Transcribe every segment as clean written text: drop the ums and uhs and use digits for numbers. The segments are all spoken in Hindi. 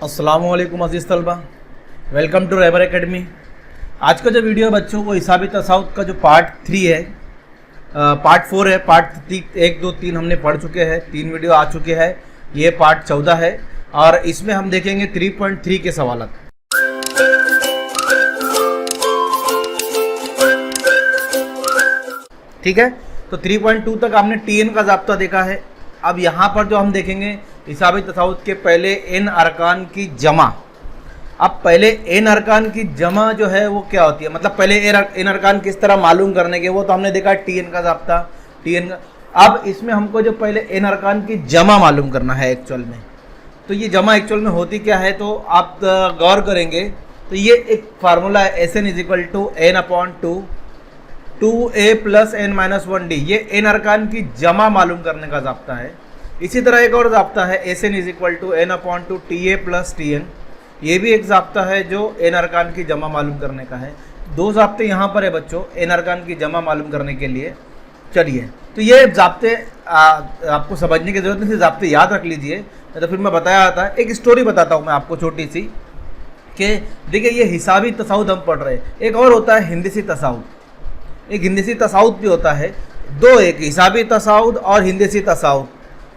अस्सलामुअलैकुम अज़ीज़ तलबा, वेलकम टू रेबर एकेडमी। आज का जो वीडियो है बच्चों वो हिसाबी तसाउत का जो पार्ट 3 है, पार्ट 4 है। पार्ट 1, 2, 3 हमने पढ़ चुके हैं, 3 वीडियो आ चुके हैं। ये पार्ट 14 है और इसमें हम देखेंगे 3.3 के सवाल। ठीक है, तो 3.2 तक आपने TN का ज़ाब्ता देखा है। अब यहाँ पर जो हम देखेंगे हिसाबी तसाउत के पहले n अरकान की जमा। अब पहले n अरकान की जमा जो है वो क्या होती है, मतलब पहले n अरकान किस तरह मालूम करने के, वो तो हमने देखा TN का ज़ाब्ता, TN का। अब इसमें हमको जो पहले n अरकान की जमा मालूम करना है एक्चुअल में, तो ये जमा एक्चुअल में होती क्या है, तो आप गौर करेंगे तो ये एक फार्मूला है, SN = n/2 2a + n-1d। ये n अरकान की जमा मालूम करने का ज़ाब्ता है। इसी तरह एक और ज़ाब्ता है SN = n/2 TA + TN। ये भी एक ज़ाब्ता है जो n अरकान की जमा मालूम करने का है। दो ज़ाब्ते यहाँ पर है बच्चों n अरकान की जमा मालूम करने के लिए। चलिए, तो ये ज़ाब्ते आपको समझने की ज़रूरत नहीं, ज़ाब्ते याद रख लीजिए। तो फिर मैं बताया था, एक स्टोरी बताता हूँ मैं आपको छोटी सी, कि देखिए ये हिसाबी तसाउत हम पढ़ रहे हैं, एक और होता है हिंदसी तसाउत। एक हिंदसी तसाउत भी होता है, दो, एक हिसाबी तसाउत और हिंदसी तसाउत।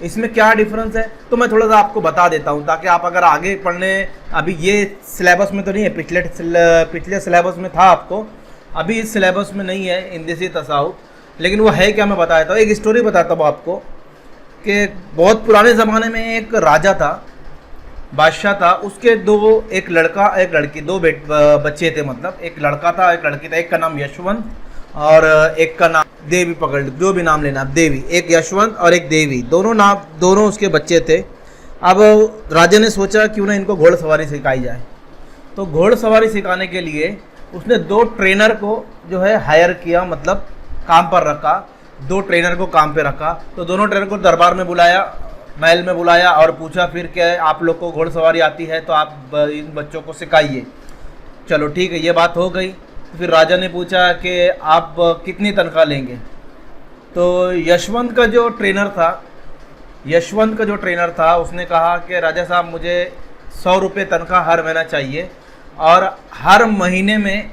इसमें क्या डिफरेंस है तो मैं थोड़ा सा आपको बता देता हूँ, ताकि आप अगर आगे पढ़ने, अभी ये सिलेबस में तो नहीं है, पिछले सिलेबस में था आपको, अभी इस सिलेबस में नहीं है हिंदसी तसाउत, लेकिन वो है क्या मैं बता देता हूँ। एक स्टोरी बताता हूँ आपको कि बहुत पुराने ज़माने में एक राजा था, बादशाह था, उसके एक लड़का एक लड़की, दो बच्चे थे, मतलब एक लड़का था एक लड़की था। एक का नाम यशवंत और एक का नाम देवी, पकड़ जो भी नाम लेना, देवी। एक यशवंत और एक देवी, दोनों उसके बच्चे थे। अब राजा ने सोचा क्यों ना इनको घोड़सवारी सिखाई जाए, तो घोड़सवारी सिखाने के लिए उसने 2 ट्रेनर को जो है हायर किया, मतलब काम पर रखा। 2 ट्रेनर को काम पे रखा, तो दोनों ट्रेनर को दरबार में बुलाया, महल में बुलाया और पूछा फिर क्या आप लोग को घोड़सवारी आती है तो आप इन बच्चों को सिखाइए। चलो ठीक है, ये बात हो गई। तो फिर राजा ने पूछा कि आप कितनी तनख्वाह लेंगे। तो यशवंत का जो ट्रेनर था उसने कहा कि राजा साहब मुझे 100 रुपये तनख्वाह हर महीना चाहिए और हर महीने में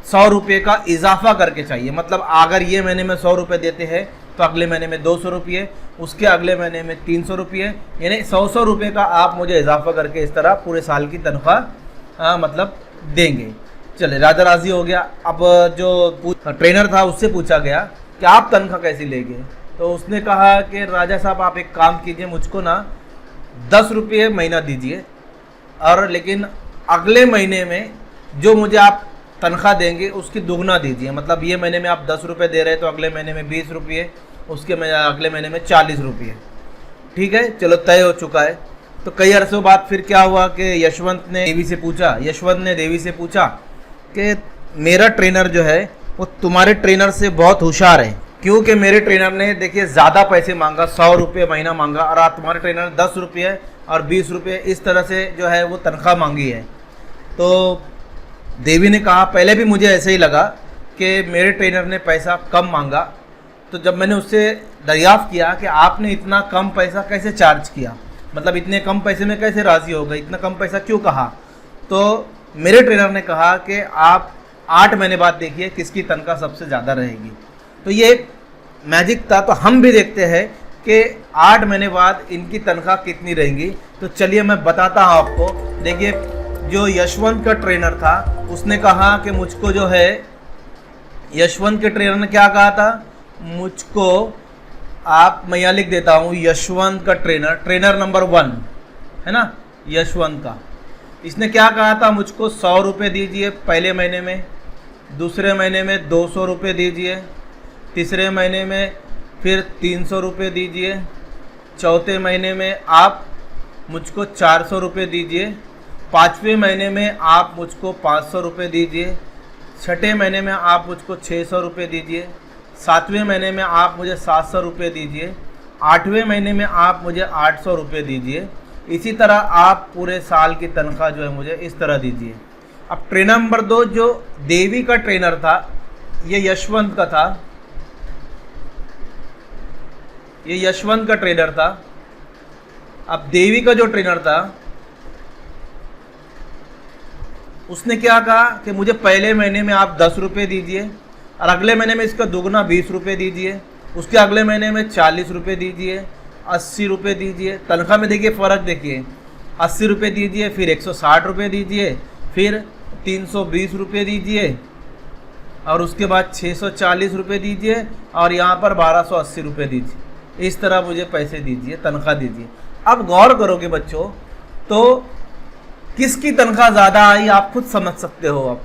100 रुपये का इजाफा करके चाहिए। मतलब अगर ये महीने में 100 रुपये देते हैं तो अगले महीने में 200 रुपये, उसके अगले महीने में 300 रुपये, यानी 100 रुपये का आप मुझे इजाफा करके इस तरह पूरे साल की तनख्वाह मतलब देंगे। चले, राजा राज़ी हो गया। अब जो ट्रेनर था उससे पूछा गया कि आप तनख्वाह कैसी लेंगे, तो उसने कहा कि राजा साहब आप एक काम कीजिए, मुझको ना 10 रुपये महीना दीजिए, और लेकिन अगले महीने में जो मुझे आप तनख्वाह देंगे उसकी दुगना दीजिए। मतलब ये महीने में आप 10 रुपये दे रहे हैं तो अगले महीने में 20 रुपये, उसके अगले महीने में 40 रुपये। ठीक है, चलो तय हो चुका है। तो कई अरसों बाद फिर क्या हुआ कि यशवंत ने देवी से पूछा कि मेरा ट्रेनर जो है वो तुम्हारे ट्रेनर से बहुत होशियार है, क्योंकि मेरे ट्रेनर ने देखिए ज़्यादा पैसे मांगा, 100 रुपये महीना मांगा, और तुम्हारे ट्रेनर ने 10 रुपये और 20 रुपये इस तरह से जो है वो तनख्वाह मांगी है। तो देवी ने कहा पहले भी मुझे ऐसे ही लगा कि मेरे ट्रेनर ने पैसा कम मांगा, तो जब मैंने उससे दरियाफ्त किया कि आपने इतना कम पैसा कैसे चार्ज किया, मतलब इतने कम पैसे में कैसे राज़ी हो गए, इतना कम पैसा क्यों कहा, तो मेरे ट्रेनर ने कहा कि आप 8 महीने बाद देखिए किसकी तनख्वाह सबसे ज़्यादा रहेगी। तो ये एक मैजिक था। तो हम भी देखते हैं कि 8 महीने बाद इनकी तनख्वाह कितनी रहेंगी। तो चलिए मैं बताता हूँ आपको। देखिए, जो यशवंत का ट्रेनर था उसने कहा कि मुझको जो है, यशवंत के ट्रेनर ने क्या कहा था, मुझको मैं यहाँ लिख देता हूँ, यशवंत का ट्रेनर नंबर 1 है ना, यशवंत का, इसने क्या कहा था, मुझको 100 रुपये दीजिए पहले महीने में, दूसरे महीने में 200 रुपये दीजिए, तीसरे महीने में फिर 300 रुपये दीजिए, चौथे महीने में आप मुझको 400 रुपये दीजिए, 5वें महीने में आप मुझको 500 रुपये दीजिए, 6ठे महीने में आप मुझको 600 रुपये दीजिए, 7वें महीने में आप मुझे 700 रुपये दीजिए, 8वें महीने में आप मुझे 800 रुपये दीजिए। इसी तरह आप पूरे साल की तनख्वाह जो है मुझे इस तरह दीजिए। अब ट्रेनर नंबर 2 जो देवी का ट्रेनर था, ये यशवंत का था, ये यशवंत का ट्रेनर था। अब देवी का जो ट्रेनर था उसने क्या कहा कि मुझे पहले महीने में आप 10 रुपये दीजिए और अगले महीने में इसका दुगना 20 रुपये दीजिए, उसके अगले महीने में 40 रुपये दीजिए, 80 रुपये दीजिए। तनख्वाह में देखिए फ़र्क, देखिए 80 रुपये दीजिए, फिर 160 रुपये दीजिए, फिर 320 रुपये दीजिए और उसके बाद 640 रुपये दीजिए और यहाँ पर 1280 रुपये दीजिए। इस तरह मुझे पैसे दीजिए, तनख्वाह दीजिए। अब गौर करोगे बच्चों तो किसकी तनख्वाह ज़्यादा आई आप खुद समझ सकते हो। अब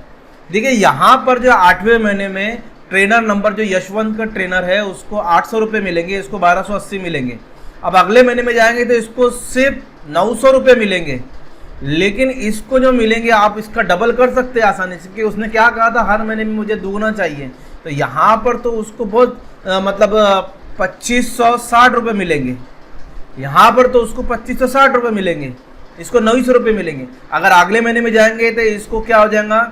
देखिए यहाँ पर जो 8वें महीने में ट्रेनर नंबर जो यशवंत का ट्रेनर है उसको 800 रुपये मिलेंगे, इसको 1280 मिलेंगे। अब अगले महीने में जाएंगे तो इसको सिर्फ 900 रुपये मिलेंगे, लेकिन इसको जो मिलेंगे आप इसका डबल कर सकते हैं आसानी से, कि उसने क्या कहा था हर महीने में मुझे दुगना चाहिए। तो यहाँ पर तो उसको बहुत मतलब 2560 रुपये मिलेंगे, यहाँ पर तो उसको 2560 रुपये मिलेंगे, इसको 900 रुपये मिलेंगे। अगर अगले महीने में जाएंगे तो इसको क्या हो जाएगा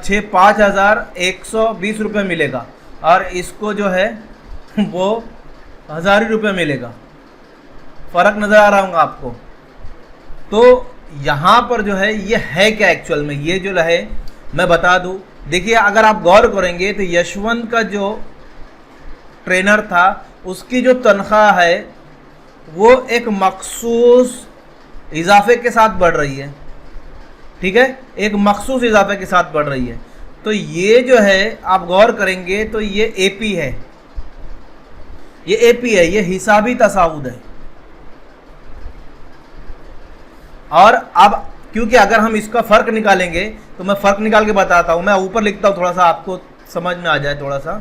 5120 रुपये मिलेगा और इसको जो है वो 1000 रुपये मिलेगा। फ़र्क नज़र आ रहा होगा आपको। तो यहाँ पर जो है ये है क्या एक्चुअल में, ये जो है मैं बता दूँ। देखिए अगर आप गौर करेंगे तो यशवंत का जो ट्रेनर था उसकी जो तनख्वाह है वो एक मखसूस इजाफे के साथ बढ़ रही है, ठीक है, एक मखसूस इजाफे के साथ बढ़ रही है। तो ये जो है आप गौर करेंगे तो ये एपी है, ये एपी है, ये हिसाबी तसाउद है। और अब क्योंकि अगर हम इसका फ़र्क निकालेंगे तो मैं फ़र्क निकाल के बताता हूँ, मैं ऊपर लिखता हूँ थोड़ा सा आपको समझ में आ जाए थोड़ा सा,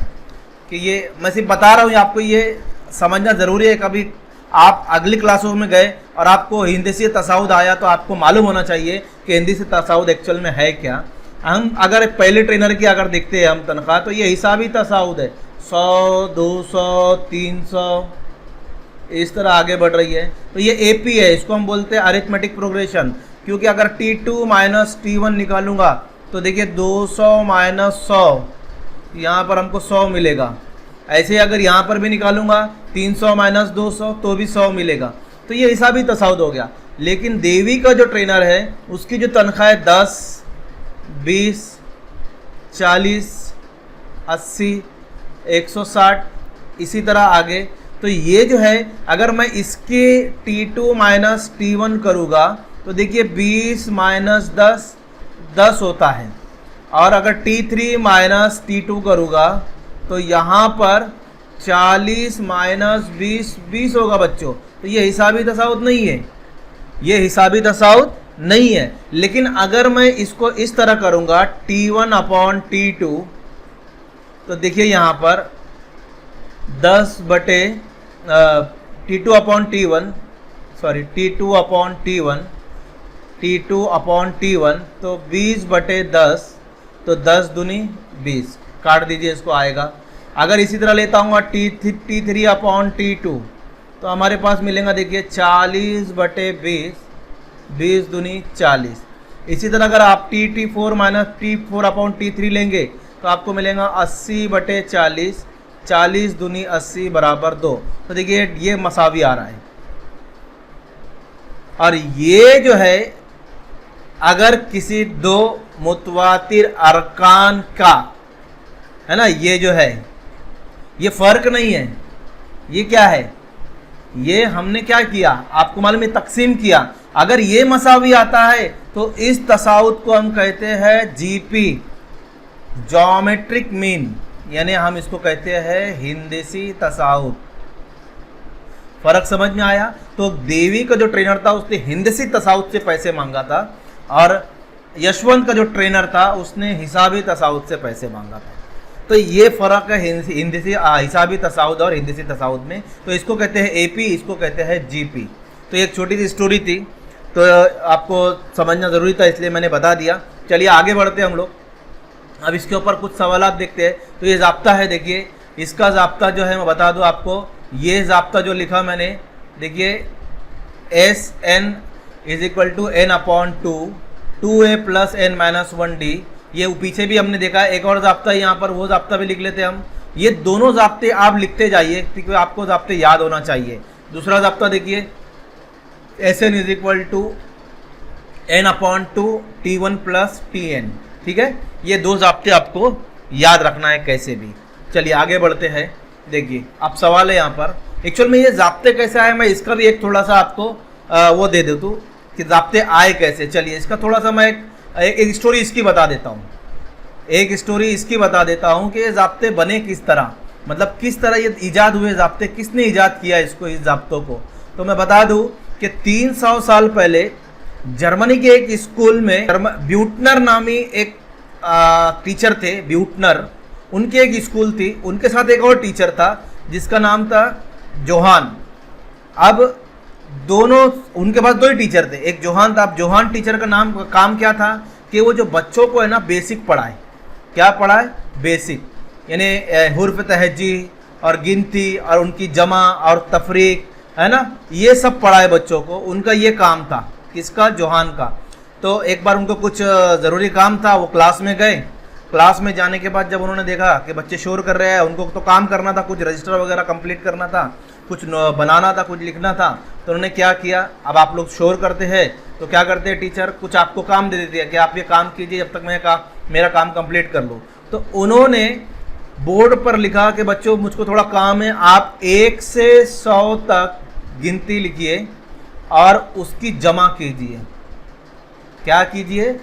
कि ये मैं सिर्फ बता रहा हूँ, आपको ये समझना ज़रूरी है। कभी आप अगली क्लासों में गए और आपको हिंदी से तसाउद आया तो आपको मालूम होना चाहिए कि हिंदी से तसाउद एक्चुअल में है क्या। हम अगर पहले ट्रेनर की अगर देखते हैं हम तनख्वाह तो ये हिसाबी तसाउद है, 100 200 300 इस तरह आगे बढ़ रही है। तो ये एपी है, इसको हम बोलते हैं अरिथमेटिक प्रोग्रेशन। क्योंकि अगर T2 माइनस T1 निकालूंगा तो देखिए 200 माइनस 100, यहाँ पर हमको 100 मिलेगा। ऐसे अगर यहाँ पर भी निकालूंगा 300 माइनस 200 तो भी 100 मिलेगा। तो ये हिसाबी तसाउद हो गया। लेकिन देवी का जो ट्रेनर है उसकी जो तनख्वाह है 10 20 40 80 160 इसी तरह आगे। तो ये जो है अगर मैं इसके T2 माइनस T1 करूँगा तो देखिए 20 माइनस 10 10 होता है, और अगर T3 माइनस T2 करूँगा तो यहाँ पर 40 माइनस 20 20 होगा बच्चों। तो ये हिसाबी तसाउद नहीं है, ये हिसाबी तसाउद नहीं है। लेकिन अगर मैं इसको इस तरह करूँगा T1 अपॉन T2 तो देखिए यहाँ पर 10 बटे T2 upon T1 sorry T2 upon T1 T2 upon T1 तो 20 बटे 10 तो 10 दूनी 20, काट दीजिए इसको आएगा। अगर इसी तरह लेता हूँ T3 अपॉन T2 तो हमारे पास मिलेगा देखिए 40 बटे 20 20 दूनी 40। इसी तरह अगर आप T4 minus T4 upon T3 लेंगे तो आपको मिलेगा 80 बटे 40 40 दूनी 80 बराबर 2। तो देखिए ये मसावी आ रहा है। और ये जो है अगर किसी दो मुतवातिर अरकान का है ना, ये जो है ये फ़र्क नहीं है, ये क्या है, ये हमने क्या किया आपको मालूम है, तकसीम किया। अगर ये मसावी आता है तो इस तसाउद को हम कहते हैं जीपी, ज्योमेट्रिक मीन, यानी हम इसको कहते हैं हिंदसी तसाउद। फ़र्क समझ में आया। तो देवी का जो ट्रेनर था उसने हिंदसी तसाउद से पैसे मांगा था और यशवंत का जो ट्रेनर था उसने हिसाबी तसाउद से पैसे मांगा था। तो ये फ़र्क है हिंदसी हिसाबी तसाउद और हिंदसी तसाउद में। तो इसको कहते हैं एपी, इसको कहते हैं जीपी। तो एक छोटी सी स्टोरी थी तो आपको समझना ज़रूरी था इसलिए मैंने बता दिया। चलिए आगे बढ़ते हैं हम लोग। अब इसके ऊपर कुछ सवालात देखते हैं। तो ये ज़ाब्ता है, देखिए इसका ज़ाब्ता जो है मैं बता दूँ आपको। ये ज़ाब्ता जो लिखा मैंने देखिए SN is equal to N upon 2A plus N minus 1D। ये पीछे भी हमने देखा एक और ज़ाब्ता है यहाँ पर, वो ज़ाब्ता भी लिख लेते हैं हम। ये दोनों ज़ाब्ते आप लिखते जाइए क्योंकि आपको ज़ाब्ते याद होना चाहिए। दूसरा ज़ाब्ता देखिए SN is equal to n/2 t1 plus tn। ठीक है, ये दो ज़ाब्ते आपको याद रखना है कैसे भी। चलिए आगे बढ़ते हैं। देखिए अब सवाल है यहाँ पर, एक्चुअल में ये ज़ाब्ते कैसे आए, मैं इसका भी एक थोड़ा सा आपको वो दे देता हूँ कि ज़ाब्ते आए कैसे। चलिए इसका थोड़ा सा मैं एक स्टोरी इसकी बता देता हूँ, एक स्टोरी इसकी बता देता हूँ कि ये ज़ाब्ते बने किस तरह, मतलब किस तरह ये ईजाद हुए ज़ाब्ते, किसने ईजाद किया इसको, इस ज़ाब्तों को। तो मैं बता दूँ कि 300 साल पहले जर्मनी के एक स्कूल में ब्यूटनर नामी एक टीचर थे, ब्यूटनर, उनकी एक स्कूल थी, उनके साथ एक और टीचर था जिसका नाम था जोहान। अब दोनों, उनके पास दो ही टीचर थे, एक जोहान था। अब जोहान टीचर का काम क्या था कि वो जो बच्चों को है ना बेसिक पढ़ाए। क्या पढ़ाए? बेसिक, यानी हुर्फ तहजी और गिनती और उनकी जमा और तफरीक, है ना, ये सब पढ़ाए बच्चों को। उनका ये काम था, किसका? जोहान का। तो एक बार उनको कुछ ज़रूरी काम था, वो क्लास में गए। क्लास में जाने के बाद जब उन्होंने देखा कि बच्चे शोर कर रहे हैं, उनको तो काम करना था, कुछ रजिस्टर वगैरह कंप्लीट करना था, कुछ बनाना था, कुछ लिखना था, तो उन्होंने क्या किया, अब आप लोग शोर करते हैं तो क्या करते हैं टीचर, कुछ आपको काम दे देती है कि आप ये काम कीजिए जब तक मैं मेरा काम कंप्लीट कर लूँ। तो उन्होंने बोर्ड पर लिखा कि बच्चों मुझको थोड़ा काम है, आप 1 से 100 तक गिनती लिखिए और उसकी जमा कीजिए। क्या कीजिए?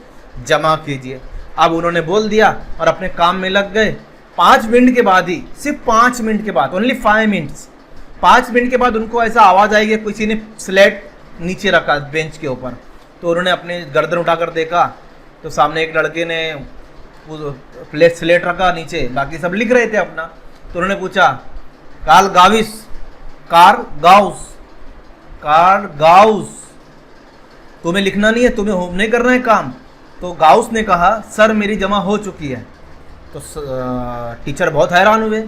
जमा कीजिए। अब उन्होंने बोल दिया और अपने काम में लग गए। 5 मिनट के बाद ही, सिर्फ 5 मिनट के बाद, ओनली 5 मिनट्स, 5 मिनट के बाद उनको ऐसा आवाज़ आई कि किसी ने स्लेट नीचे रखा बेंच के ऊपर। तो उन्होंने अपने गर्दन उठाकर देखा तो सामने एक लड़के ने प्लेट स्लेट रखा नीचे, बाकी सब लिख रहे थे अपना। तो उन्होंने पूछा, कार्ल गाउस, तुम्हें लिखना नहीं है, तुम्हें होम नहीं करना है काम? तो गाउस ने कहा, सर मेरी जमा हो चुकी है। तो टीचर बहुत हैरान हुए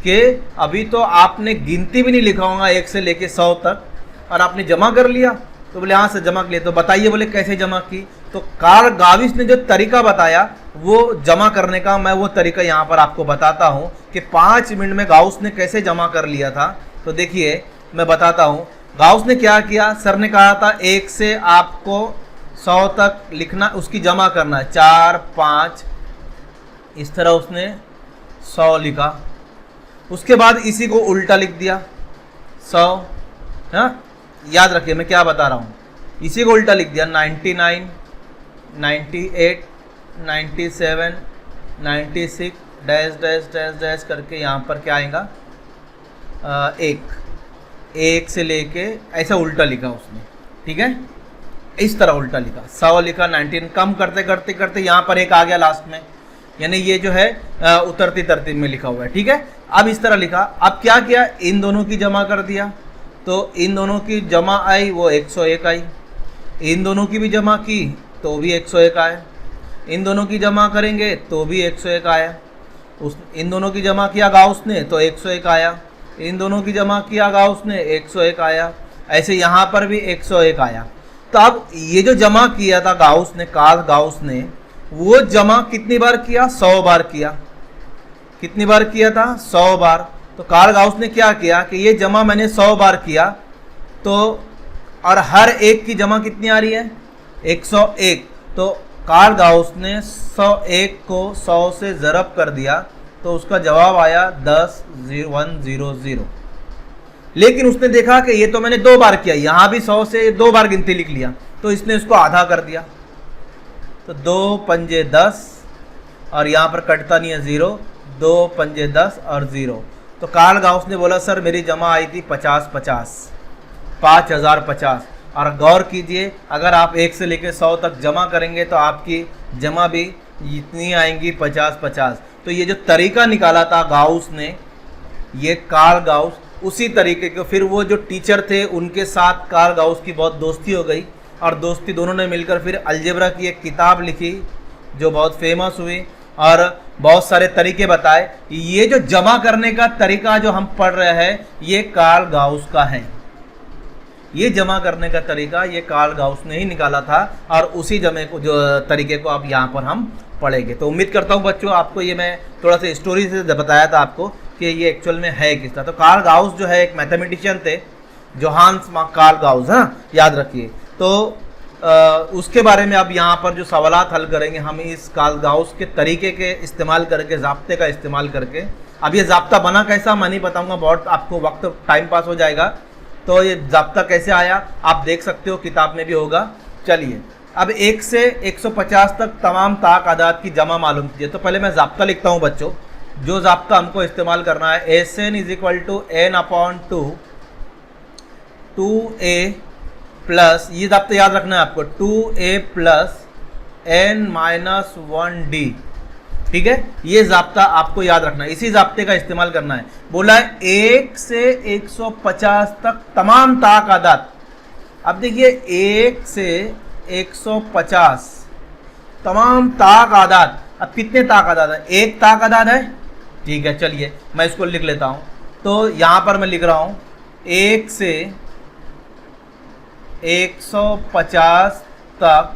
कि अभी तो आपने गिनती भी नहीं लिखा होगा 1 से लेके 100 तक और आपने जमा कर लिया। तो बोले हाँ सर जमा कर लिया। तो बताइए, बोले कैसे जमा की? तो कार्ल गाविस ने जो तरीका बताया वो जमा करने का, मैं वो तरीका यहाँ पर आपको बताता हूँ कि 5 मिनट में गाउस ने कैसे जमा कर लिया था। तो देखिए मैं बताता हूँ, गाउस ने क्या किया, सर ने कहा था 1 से आपको 100 तक लिखना, उसकी जमा करना है, 4 5, इस तरह उसने 100 लिखा। उसके बाद इसी को उल्टा लिख दिया, 100, हाँ याद रखिए मैं क्या बता रहा हूँ, इसी को उल्टा लिख दिया, 99, 98, 97, 96 डैश डैश डैश डैश करके यहाँ पर क्या आएगा, 1 से लेके ऐसा उल्टा लिखा उसने। ठीक है, इस तरह उल्टा लिखा, 100 लिखा, 19 कम करते करते करते यहाँ पर 1 आ गया लास्ट में, यानी ये जो है उतरती तरतीब में लिखा हुआ है। ठीक है, अब इस तरह लिखा। अब क्या किया, इन दोनों की जमा कर दिया, तो इन दोनों की जमा आई वो 101 आई। इन दोनों की भी जमा की तो भी 101 आया। इन दोनों की जमा करेंगे तो भी 101 आया। इन दोनों की जमा किया गाउस ने तो 101 आया। इन दोनों की जमा किया गाउस ने 101 आया। ऐसे यहाँ पर भी 101 आया। तो अब ये जो जमा किया था गाउस ने, कार्ल गाउस ने, वो जमा कितनी बार किया, 100 बार किया। कितनी बार किया था, 100 बार। तो कार्ल गाउस ने क्या किया कि ये जमा मैंने 100 बार किया, तो और हर एक की जमा कितनी आ रही है, 101। तो कार्ल गाउस ने 101 को 100 से ज़रब कर दिया तो उसका जवाब आया 10,100। लेकिन उसने देखा कि ये तो मैंने 2 बार किया, यहाँ भी 100 से 2 बार गिनती लिख लिया, तो इसने इसको आधा कर दिया। तो 2 पंजे 10 और यहाँ पर कटता नहीं है 0, 2 पंजे 10 और 0। तो कार्ल गाउस ने बोला सर मेरी जमा आई थी 50,050। और गौर कीजिए, अगर आप 1 से लेकर 100 तक जमा करेंगे तो आपकी जमा भी इतनी आएंगी 50। तो ये जो तरीका निकाला था गाउस ने, ये कार्ल गाउस, उसी तरीके को फिर वो जो टीचर थे उनके साथ कार्ल गाउस की बहुत दोस्ती हो गई, और दोस्ती दोनों ने मिलकर फिर अलजेब्रा की एक किताब लिखी जो बहुत फेमस हुई और बहुत सारे तरीके बताए। ये जो जमा करने का तरीका जो हम पढ़ रहे हैं ये कार्ल गाउस का है। ये जमा करने का तरीका ये कार्ल गाउस ने ही निकाला था, और उसी जमे को जो तरीके को अब यहाँ पर हम पढ़ेंगे। तो उम्मीद करता हूँ बच्चों आपको ये मैं थोड़ा सा स्टोरी से बताया था आपको कि ये एक्चुअल में है किस तरह। तो कार्ल गाउस जो है एक मैथमेटिशियन थे, जोहान्स कार्ल गाउस, हाँ याद रखिए। तो उसके बारे में अब यहाँ पर जो सवालात हल करेंगे हम इस गाउस के तरीके के इस्तेमाल करके, ज़ाब्ते का इस्तेमाल करके। अब ये ज़ाब्ता बना कैसा मैं नहीं बताऊँगा, बहुत आपको वक्त टाइम पास हो जाएगा। तो ये ज़ाब्ता कैसे आया आप देख सकते हो, किताब में भी होगा। चलिए अब 1 से 150 तक तमाम ताक आदाद की जमा मालूम कीजिए। तो पहले मैं ज़ाब्ता लिखता हूँ बच्चों, जो ज़ाब्ता हमको इस्तेमाल करना है, S N is equal to N upon 2a plus, ये ज़ाब्ता याद रखना है आपको, 2a plus n minus 1d। ठीक है, ये ज़ाब्ता आपको याद रखना है, इसी ज़ाब्ते का इस्तेमाल करना है। बोला है 1 से 150 तक तमाम ताक आदाद। अब देखिए 1 से 150 तमाम ताक आदाद। अब कितने ताक आदाद है? एक ताक आदाद है। ठीक है, चलिए मैं इसको लिख लेता हूँ। तो यहाँ पर मैं लिख रहा हूँ 1 से 150 तक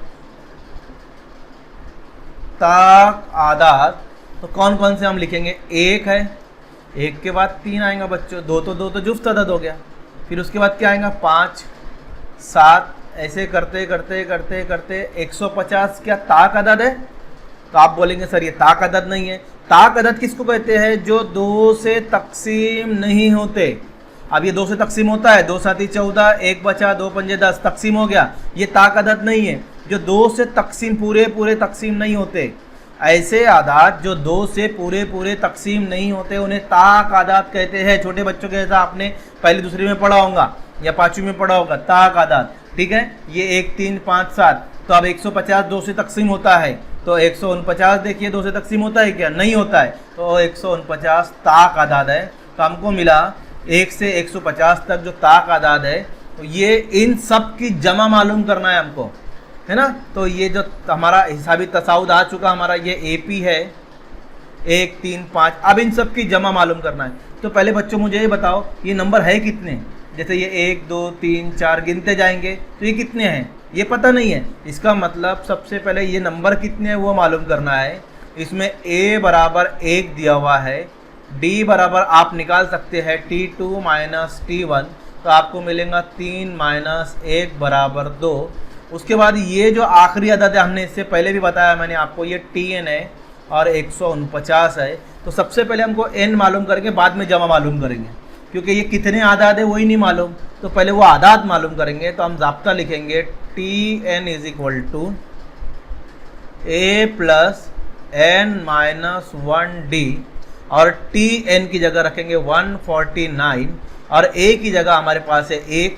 ताक आदाद। तो कौन कौन से हम लिखेंगे? 1 है, 1 के बाद 3 आएगा बच्चों, 2 तो जुफ्त अदद हो गया। फिर उसके बाद क्या आएगा? 5, 7, ऐसे करते करते करते करते 150 क्या ताक अदद है? तो आप बोलेंगे सर ये ताक अदद नहीं है। ताक अदद किसको कहते हैं? जो 2 से तकसीम नहीं होते। अब ये 2 से तकसीम होता है, 2 7 14, 1 बचा, 2 5 10, तकसीम हो गया। ये ताक अदद नहीं है। जो 2 से तकसीम पूरे तकसीम नहीं होते, ऐसे आदाद जो 2 से पूरे तकसीम नहीं होते उन्हें ताक आदाद कहते हैं। छोटे बच्चों के जैसा आपने पहली दूसरी में पढ़ा होगा या 5वीं में पढ़ा होगा, ताक आदाद। ठीक है, ये 1 3 5 7। तो अब 150 2 से तकसीम होता है, तो 149 देखिए 2 से तकसीम होता है क्या? नहीं होता है। तो 149 ताक आदाद है। तो हमको मिला 1 से 150 तक जो ताक आदाद है, तो ये इन सब की जमा मालूम करना है हमको, है ना। तो ये जो हमारा हिसाबी तसाउद आ चुका, हमारा ये AP है 1 3 5। अब इन सब की जमा मालूम करना है। तो पहले बच्चों मुझे ये बताओ ये नंबर है कितने? जैसे ये 1 2 3 4 गिनते जाएंगे तो ये कितने हैं ये पता नहीं है। इसका मतलब सबसे पहले ये नंबर कितने हैं वो मालूम करना है। इसमें A बराबर 1 दिया हुआ है, D बराबर आप निकाल सकते हैं T2 माइनस T1, तो आपको मिलेगा 3 माइनस 1 बराबर 2। उसके बाद ये जो आखिरी अदद है, हमने इससे पहले भी बताया मैंने आपको, ये Tn है और 149 है। तो सबसे पहले हमको n मालूम करके बाद में जमा मालूम करेंगे, क्योंकि ये कितने आदाद है वही नहीं मालूम। तो पहले वो आदाद मालूम करेंगे। तो हम ज़ाब्ता लिखेंगे Tn is equal to A plus n minus 1d, और Tn की जगह रखेंगे 149 और A की जगह हमारे पास है 1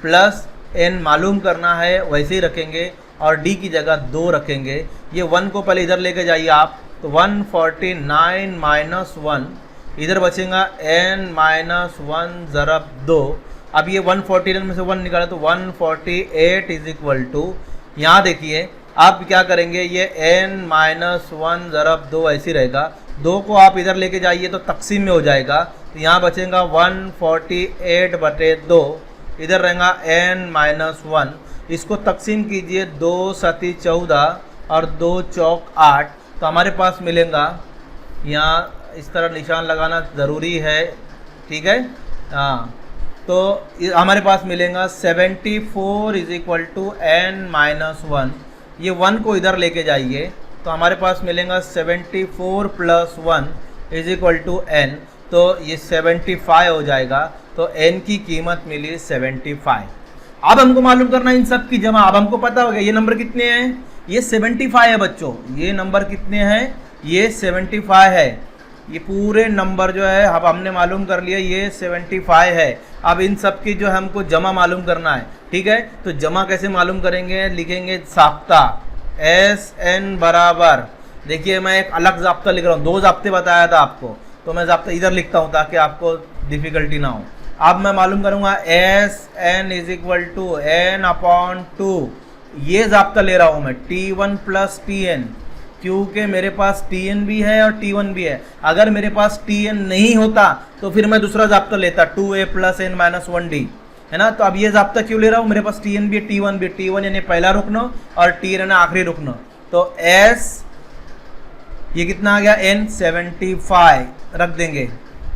प्लस n मालूम करना है वैसे ही रखेंगे, और D की जगह 2 रखेंगे। ये 1 को पहले इधर लेके जाइए आप, तो 149 माइनस 1, इधर बचेगा n माइनस 1 ज़रब 2। अब ये 149 में से 1 निकाला तो 148 इज इक्वल टू, यहाँ देखिए आप क्या करेंगे, ये n माइनस 1 ज़रब 2 ऐसी रहेगा। 2 को आप इधर लेके जाइए तो तकसीम में हो जाएगा, तो यहाँ बचेगा 148 बटे 2, इधर रहेगा n माइनस 1। इसको तकसीम कीजिए, 2 7 14 और 2 चौक 8, तो हमारे पास मिलेगा, यहाँ इस तरह निशान लगाना ज़रूरी है, ठीक है। हाँ, तो हमारे पास मिलेगा 74 is equal to n minus 1। ये 1 को इधर लेके जाइए तो हमारे पास मिलेगा 74 plus 1 is equal to n, तो ये 75 हो जाएगा। तो n की कीमत मिली 75। अब हमको मालूम करना है इन सब की जमा। अब हमको पता हो गया ये नंबर कितने हैं, ये 75 है बच्चों। ये नंबर कितने हैं, ये 75 है। ये पूरे नंबर जो है अब हमने मालूम कर लिया, ये 75 है। अब इन सब की जो हमको जमा मालूम करना है, ठीक है। तो जमा कैसे मालूम करेंगे, लिखेंगे ज़ाब्ता SN बराबर, देखिए मैं एक अलग ज़ाब्ता लिख रहा हूँ, 2 ज़ाब्ते बताया था आपको, तो मैं ज़ाब्ता इधर लिखता हूँ ताकि आपको डिफ़िकल्टी ना हो। अब मैं मालूम करूँगा SN is equal to n upon 2, ये ज़ाब्ता ले रहा हूँ मैं, T1 प्लस Tn, क्योंकि मेरे पास Tn भी है और T1 भी है। अगर मेरे पास Tn नहीं होता तो फिर मैं दूसरा ज़ाब्ता लेता, 2a plus n minus 1d, है ना। तो अब ये ज़ाब्ता क्यों ले रहा हूँ, मेरे पास Tn भी है T1 भी, T1 यानी पहला रुकना और Tn यानी आखिरी रुकना। तो S ये कितना आ गया, n 75 रख देंगे,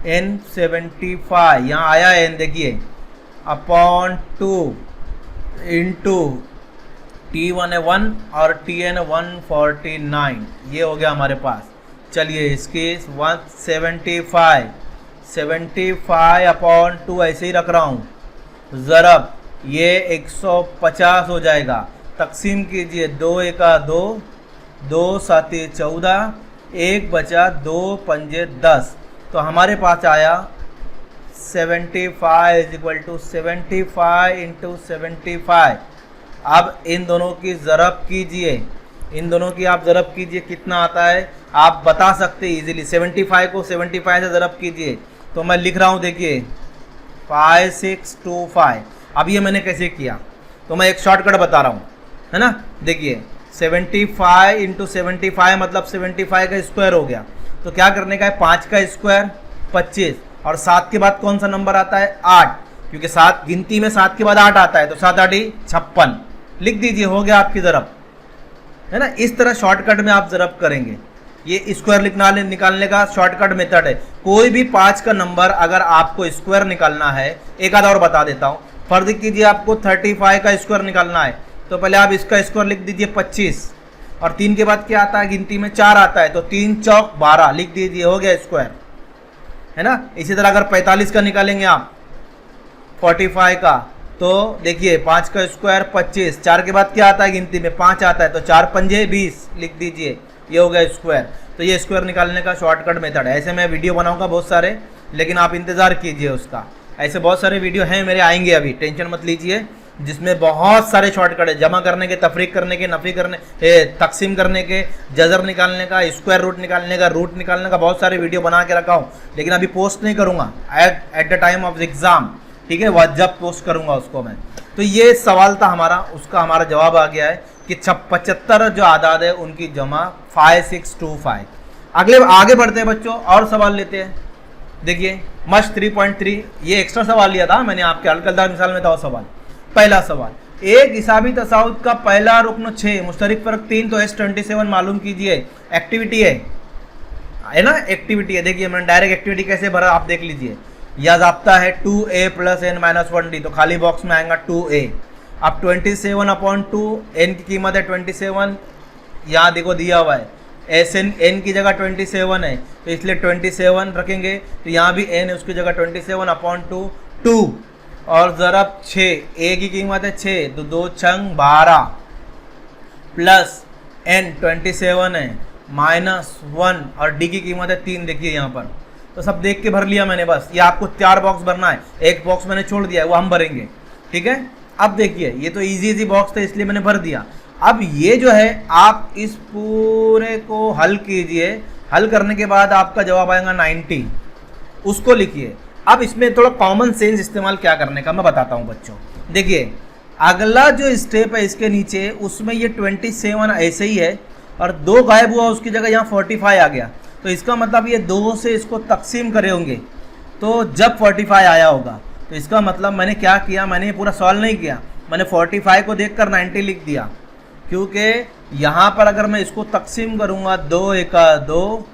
n 75 यहाँ आया n, देखिए अपॉन 2 इंटू T1 है 1 और Tn 149, ये हो गया हमारे पास। चलिए इसकी 175 अपॉन 2 ऐसे ही रख रहा हूँ, ज़रब ये 150 हो जाएगा। तकसीम कीजिए, 2 एका 2, 2 साती 14, 1 बचा 2 पंजे 10, तो हमारे पास आया 75 इज इक्वल टू 75 इंटू 75। अब इन दोनों की ज़रब कीजिए, इन दोनों की आप ज़रब कीजिए, कितना आता है आप बता सकते हैं इजीली। 75 को 75 से ज़रब कीजिए, तो मैं लिख रहा हूँ, देखिए 5625। अब ये मैंने कैसे किया, तो मैं एक शॉर्टकट बता रहा हूँ, है ना। देखिए 75 इंटू 75 मतलब 75 का स्क्वायर हो गया, तो क्या करने का है, 5 का स्क्वायर 25, और 7 के बाद कौन सा नंबर आता है, 8, क्योंकि 7 गिनती में 7 के बाद 8 आता है, तो 7 8 56 लिख दीजिए, हो गया आपकी ज़रब, है ना। इस तरह शॉर्टकट में आप ज़रब करेंगे, ये स्क्वायर निकालने का शॉर्टकट मेथड है। कोई भी 5 का नंबर अगर आपको स्क्वायर निकालना है, एक आधा और बता देता हूँ, फर्ज कीजिए आपको 35 का स्क्वायर निकालना है, तो पहले आप इसका स्क्वायर लिख दीजिए 25, और 3 के बाद क्या आता है, गिनती में 4 आता है, तो 3 चौक 12 लिख दीजिए, हो गया स्क्वायर, है ना। इसी तरह अगर 45 का निकालेंगे आप 45 का, तो देखिए 5 का स्क्वायर 25, 4 के बाद क्या आता है, गिनती में 5 आता है, तो 4 पंजे 20 लिख दीजिए, ये हो गया स्क्वायर। तो ये स्क्वायर निकालने का शॉर्टकट मेथड है। ऐसे मैं वीडियो बनाऊंगा बहुत सारे, लेकिन आप इंतज़ार कीजिए उसका, ऐसे बहुत सारे वीडियो हैं मेरे, आएंगे अभी, टेंशन मत लीजिए, जिसमें बहुत सारे शॉर्टकट है, जमा करने के, तफरीक करने के, नफ़ी करने, तकसीम करने के, जज़र निकालने का, स्क्वायर रूट निकालने का, रूट निकालने का, बहुत सारे वीडियो बना के रखा हूँ, लेकिन अभी पोस्ट नहीं करूँगा at the time of exam, ठीक है, वह जब पोस्ट करूँगा उसको मैं। तो ये सवाल था हमारा, उसका हमारा जवाब आ गया है कि 75 जो आदाद है उनकी जमा 5625। आगे बढ़ते हैं बच्चों, और सवाल लेते हैं। देखिए मश 3.3, ये एक्स्ट्रा सवाल लिया था मैंने आपके अलकलदार मिसाल में था वो सवाल। पहला सवाल, एक हिसाबी तसाउद का पहला रुकन 6, मुश्तरिक फ़र्क 3, तो S27 मालूम कीजिए। एक्टिविटी है ना, एक्टिविटी है। देखिए मैंने डायरेक्ट एक्टिविटी कैसे भरा आप देख लीजिए, या ज़ाब्ता है 2a + n - 1d, तो खाली बॉक्स में आएगा 2a। अब 27/2, n की कीमत है 27, यहाँ देखो दिया हुआ है, n की जगह 27 है, तो इसलिए 27 रखेंगे, तो यहाँ भी n है, उसकी जगह 27/2 2, और ज़रब 6, a की कीमत है 6, तो 2 छंग 12 प्लस n 27 है -1, और d की कीमत है 3, देखिए यहाँ पर, तो सब देख के भर लिया मैंने। बस ये आपको 4 बॉक्स भरना है, एक बॉक्स मैंने छोड़ दिया है, वो हम भरेंगे, ठीक है। अब देखिए ये तो इजी बॉक्स था इसलिए मैंने भर दिया। अब ये जो है आप इस पूरे को हल कीजिए, हल करने के बाद आपका जवाब आएगा 90, उसको लिखिए। अब इसमें थोड़ा कॉमन सेंस इस्तेमाल क्या करने का मैं बताता हूँ बच्चों। देखिए अगला जो स्टेप है इसके नीचे, उसमें ये 27 ऐसे ही है, और 2 गायब हुआ, उसकी जगह यहाँ 45 आ गया, तो इसका मतलब ये 2 से इसको तकसीम करे होंगे, तो जब 45 आया होगा, तो इसका मतलब मैंने क्या किया, मैंने ये पूरा सॉल्व नहीं किया, मैंने 45 को देखकर 90 लिख दिया, क्योंकि यहाँ पर अगर मैं इसको तकसीम करूँगा, 2 एका 2,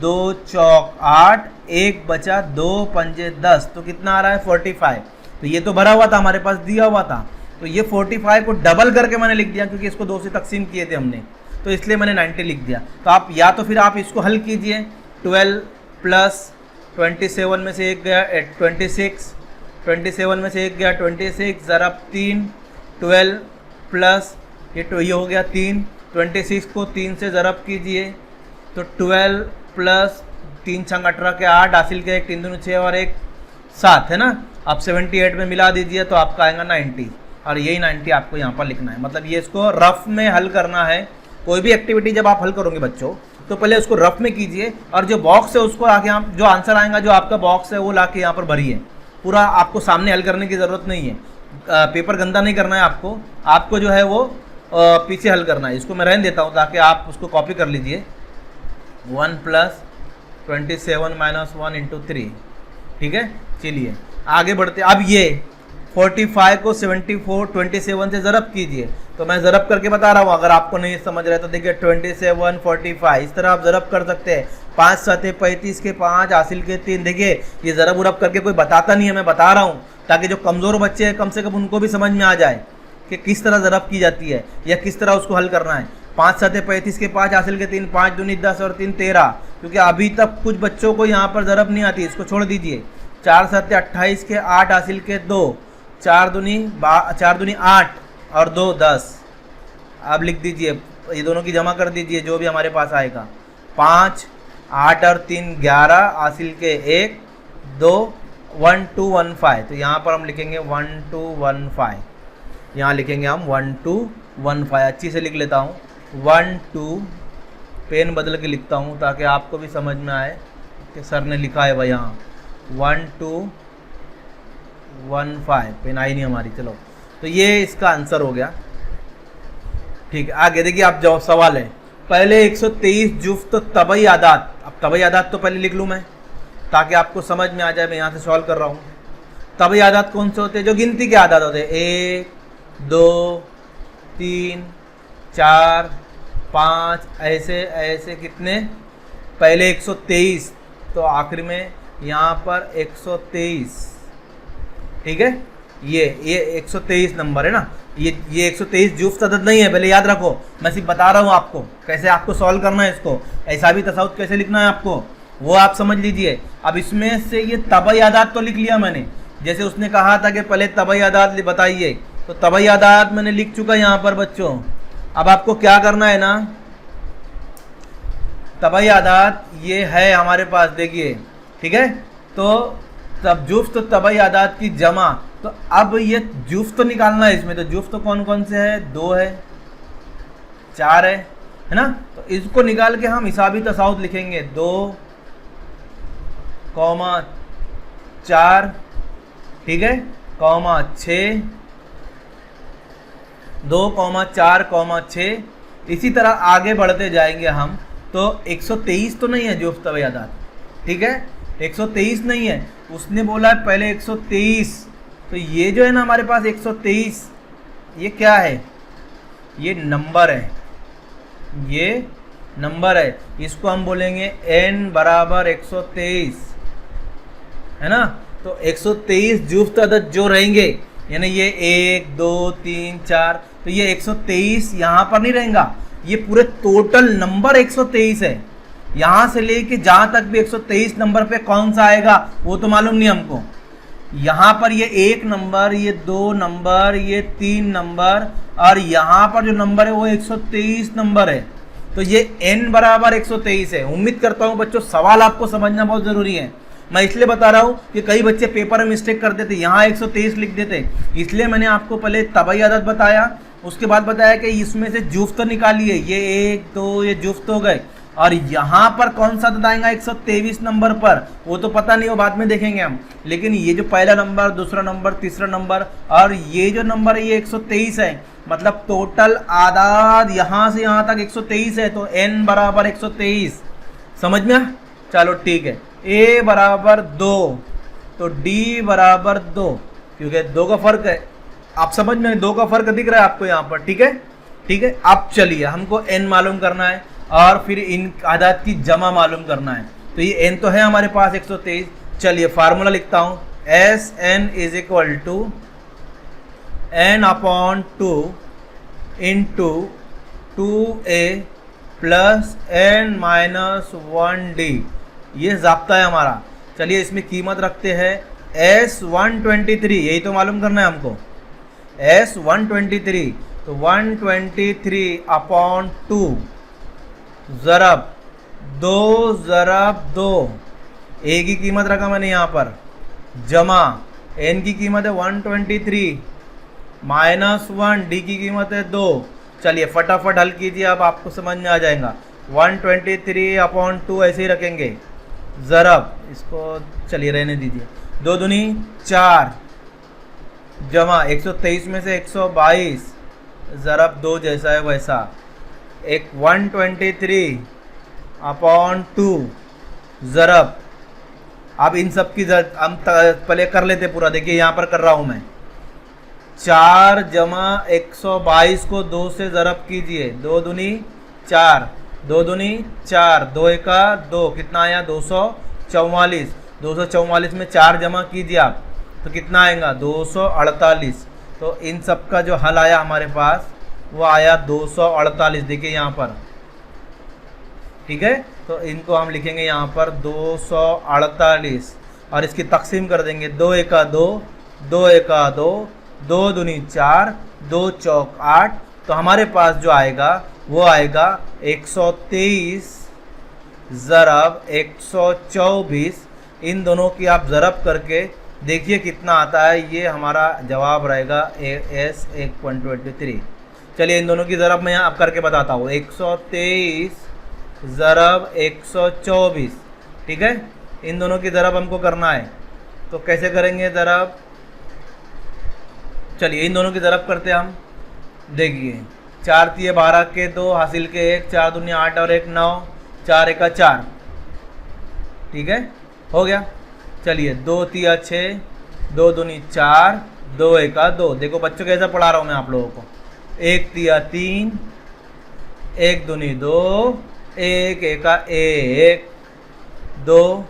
2 चौक 8, 1 बचा 2 पंजे 10, तो कितना आ रहा है 45। तो ये तो भरा हुआ था हमारे पास, दिया हुआ था, तो ये 45 को डबल करके मैंने लिख दिया, क्योंकि इसको 2 से तकसीम किए थे हमने, तो इसलिए मैंने 90 लिख दिया। तो आप या तो फिर आप इसको हल कीजिए, 12 प्लस 27 में से एक गया 26, 27 में से एक गया 26, ज़रब 3, 12 प्लस ये हो गया 3, 26 को 3 से ज़रब कीजिए, तो 12 प्लस 3 छंग 18 के 8, हासिल के 1 3 दूनी 6 और 1 7, है ना। आप 78 में मिला दीजिए तो आपका आएगा 90, और यही 90 आपको यहाँ पर लिखना है। मतलब ये इसको रफ में हल करना है। कोई भी एक्टिविटी जब आप हल करोगे बच्चों, तो पहले उसको रफ में कीजिए, और जो बॉक्स है उसको आके आप जो आंसर आएगा, जो आपका बॉक्स है वो ला के यहाँ पर भरिए। पूरा आपको सामने हल करने की ज़रूरत नहीं है, पेपर गंदा नहीं करना है आपको जो है वो पीछे हल करना है। इसको मैं रहने देता हूँ ताकि आप उसको कॉपी कर लीजिए। 1 + 27 - 1 × 3, ठीक है। चलिए आगे बढ़ते। अब ये 45 को 27 से ज़रब कीजिए, तो मैं ज़रब करके बता रहा हूँ, अगर आपको नहीं समझ रहा है तो देखिए 27 45 इस तरह आप ज़रब कर सकते हैं। 5 7 35 के 5, हासिल के 3। देखिए ये ज़रब उरब करके कोई बताता नहीं है, मैं बता रहा हूँ ताकि जो कमज़ोर बच्चे हैं कम से कम उनको भी समझ में आ जाए। कि किस तरह ज़रब की जाती है या किस तरह उसको हल करना है। 5 7 35 के 5 हासिल के 3, 5 दूनी 10 और 3 13, क्योंकि अभी तक कुछ बच्चों को यहाँ पर ज़रब नहीं आती, इसको छोड़ दीजिए। 4 7 28 के 8 हासिल के 2, 4 दूनी 8 और 2 10। अब लिख दीजिए, ये दोनों की जमा कर दीजिए जो भी हमारे पास आएगा। 5 8 और 3 11 हासिल के 1 2 1 2 1 5। तो यहाँ पर हम लिखेंगे 1 2 1 5, यहाँ लिखेंगे हम 1 2 1 5। अच्छी से लिख लेता हूँ 1 2, पेन बदल के लिखता हूँ ताकि आपको भी समझ में आए कि सर ने लिखा है भाई यहाँ 1 2 1 5। पेन आई नहीं हमारी, चलो तो ये इसका आंसर हो गया। ठीक है, आगे देखिए आप जवाब सवाल है। पहले 123 जुफ्त तबई आदात। अब तबई आदात तो पहले लिख लूँ मैं ताकि आपको समझ में आ जाए, मैं यहाँ से सॉल्व कर रहा हूँ। तबई आदात कौन से होते हैं? जो गिनती के आदात होते हैं, 1 2 3 4 5, ऐसे ऐसे कितने, पहले 123 तो आखिरी में यहाँ पर 123। ठीक है, ये 123 नंबर है ना, ये 123 जुफ्त अदद नहीं है, पहले याद रखो। मैं सिर्फ बता रहा हूँ आपको कैसे आपको सॉल्व करना है इसको, ऐसा भी तसाउत कैसे लिखना है आपको वो आप समझ लीजिए। अब इसमें से ये तबई आदात तो लिख लिया मैंने, जैसे उसने कहा था कि पहले तबई आदात बताइए, तो तबई आदात मैंने लिख चुका यहाँ पर बच्चों। अब आपको क्या करना है ना, तबई आदात ये है हमारे पास, देखिए ठीक है। तो तब जुफ्त तबई आदात की जमा, तो अब ये जुफ्त निकालना है इसमें। तो जुफ्त कौन कौन से है? 2 है, 4 है ना। तो इसको निकाल के हम हिसाबी तसाउत लिखेंगे 2, 4, ठीक है, 6, 2, 4, 6। इसी तरह आगे बढ़ते जाएंगे हम। तो 123 तो नहीं है जुफ्त तबई आदात, ठीक है, 123 नहीं है। उसने बोला है पहले 123, तो ये जो है ना हमारे पास 123, ये क्या है? ये नंबर है, ये नंबर है। इसको हम बोलेंगे n बराबर 123, है ना। तो 123 जुफ्त अदद जो रहेंगे, यानी ये 1 2 3 4, तो ये 123 यहाँ पर नहीं रहेगा, ये पूरे टोटल नंबर 123 है। यहाँ से लेके जहाँ तक भी 123 नंबर पे कौन सा आएगा वो तो मालूम नहीं हमको। यहाँ पर ये 1 नंबर, ये 2 नंबर, ये 3 नंबर, और यहाँ पर जो नंबर है वो 123 नंबर है। तो ये n बराबर 123 है। उम्मीद करता हूँ बच्चों सवाल आपको समझना बहुत ज़रूरी है। मैं इसलिए बता रहा हूँ कि कई बच्चे पेपर में मिस्टेक कर देते, यहाँ 123 लिख देते, इसलिए मैंने आपको पहले तबई आदत बताया, उसके बाद बताया कि इसमें से जुफ्त निकालिए। ये 1 2 ये जुफ्त हो गए, और यहाँ पर कौन सा अदद आएगा 123 नंबर पर, वो तो पता नहीं, वो बाद में देखेंगे हम। लेकिन ये जो पहला नंबर, दूसरा नंबर, तीसरा नंबर और ये जो नंबर है ये 123 है। मतलब टोटल आदाद यहाँ से यहाँ तक 123 है। तो n बराबर 123, समझ में? चलो ठीक है। a बराबर 2, तो d बराबर 2, क्योंकि 2 का फर्क है। आप समझ में, 2 का फर्क दिख रहा है आपको यहाँ पर, ठीक है। ठीक है, अब चलिए हमको n मालूम करना है और फिर इन आदात की जमा मालूम करना है। तो ये n तो है हमारे पास 123। चलिए फार्मूला लिखता हूँ, Sn is equal to n/2 into 2a plus n-1d, ये ज़ाब्ता है हमारा। चलिए इसमें कीमत रखते हैं S123, यही तो मालूम करना है हमको, S123। तो 123/2 ज़रब 2 a की कीमत रखा मैंने यहाँ पर, जमा n की कीमत है 123 -1, d की कीमत है 2। चलिए फटाफट हल कीजिए, अब आपको समझ में आ जाएगा। 123/2 ऐसे ही रखेंगे, ज़रब इसको चलिए रहने दीजिए, 2 दूनी 4, जमा 123 में से 122, ज़रब 2 जैसा है वैसा, एक 123/2 ज़रब। अब इन सब की हम पहले कर लेते पूरा, देखिए यहाँ पर कर रहा हूँ मैं। 4 जमा 122 को 2 से ज़रब कीजिए, 2 दूनी 4, 2 दूनी 4, 2 एका 2, कितना आया 244। 244 में 4 जमा कीजिए आप, तो कितना आएगा 248। तो इन सब का जो हल आया हमारे पास वो आया 248। देखिए यहाँ पर, ठीक है। तो इनको हम लिखेंगे यहाँ पर 248 और इसकी तकसीम कर देंगे। 2 एका 2, 2 एका 2, 2 दूनी 4, 2 चौक 8। तो हमारे पास जो आएगा वो आएगा 123 ज़रब 124। इन दोनों की आप ज़रब करके देखिए कितना आता है। ये हमारा जवाब रहेगा एस 1.23। चलिए इन दोनों की ज़रब मैं यहाँ अब करके बताता हूँ। 123 ज़रब 124, ठीक है। इन दोनों की ज़रब हमको करना है, तो कैसे करेंगे ज़रब? चलिए इन दोनों की ज़रब करते हैं हम। देखिए 4 तिये 12 के 2 हासिल के 1, 4 दूनी 8 और 1 9, 4 एका 4, ठीक है, हो गया। चलिए 2 तिया 6, 2 दूनी 4, 2 एका 2। देखो बच्चों कैसा पढ़ा रहा हूँ मैं आप लोगों को। 1 तिया 3, 1 दूनी 2, 1 एका 1, 2,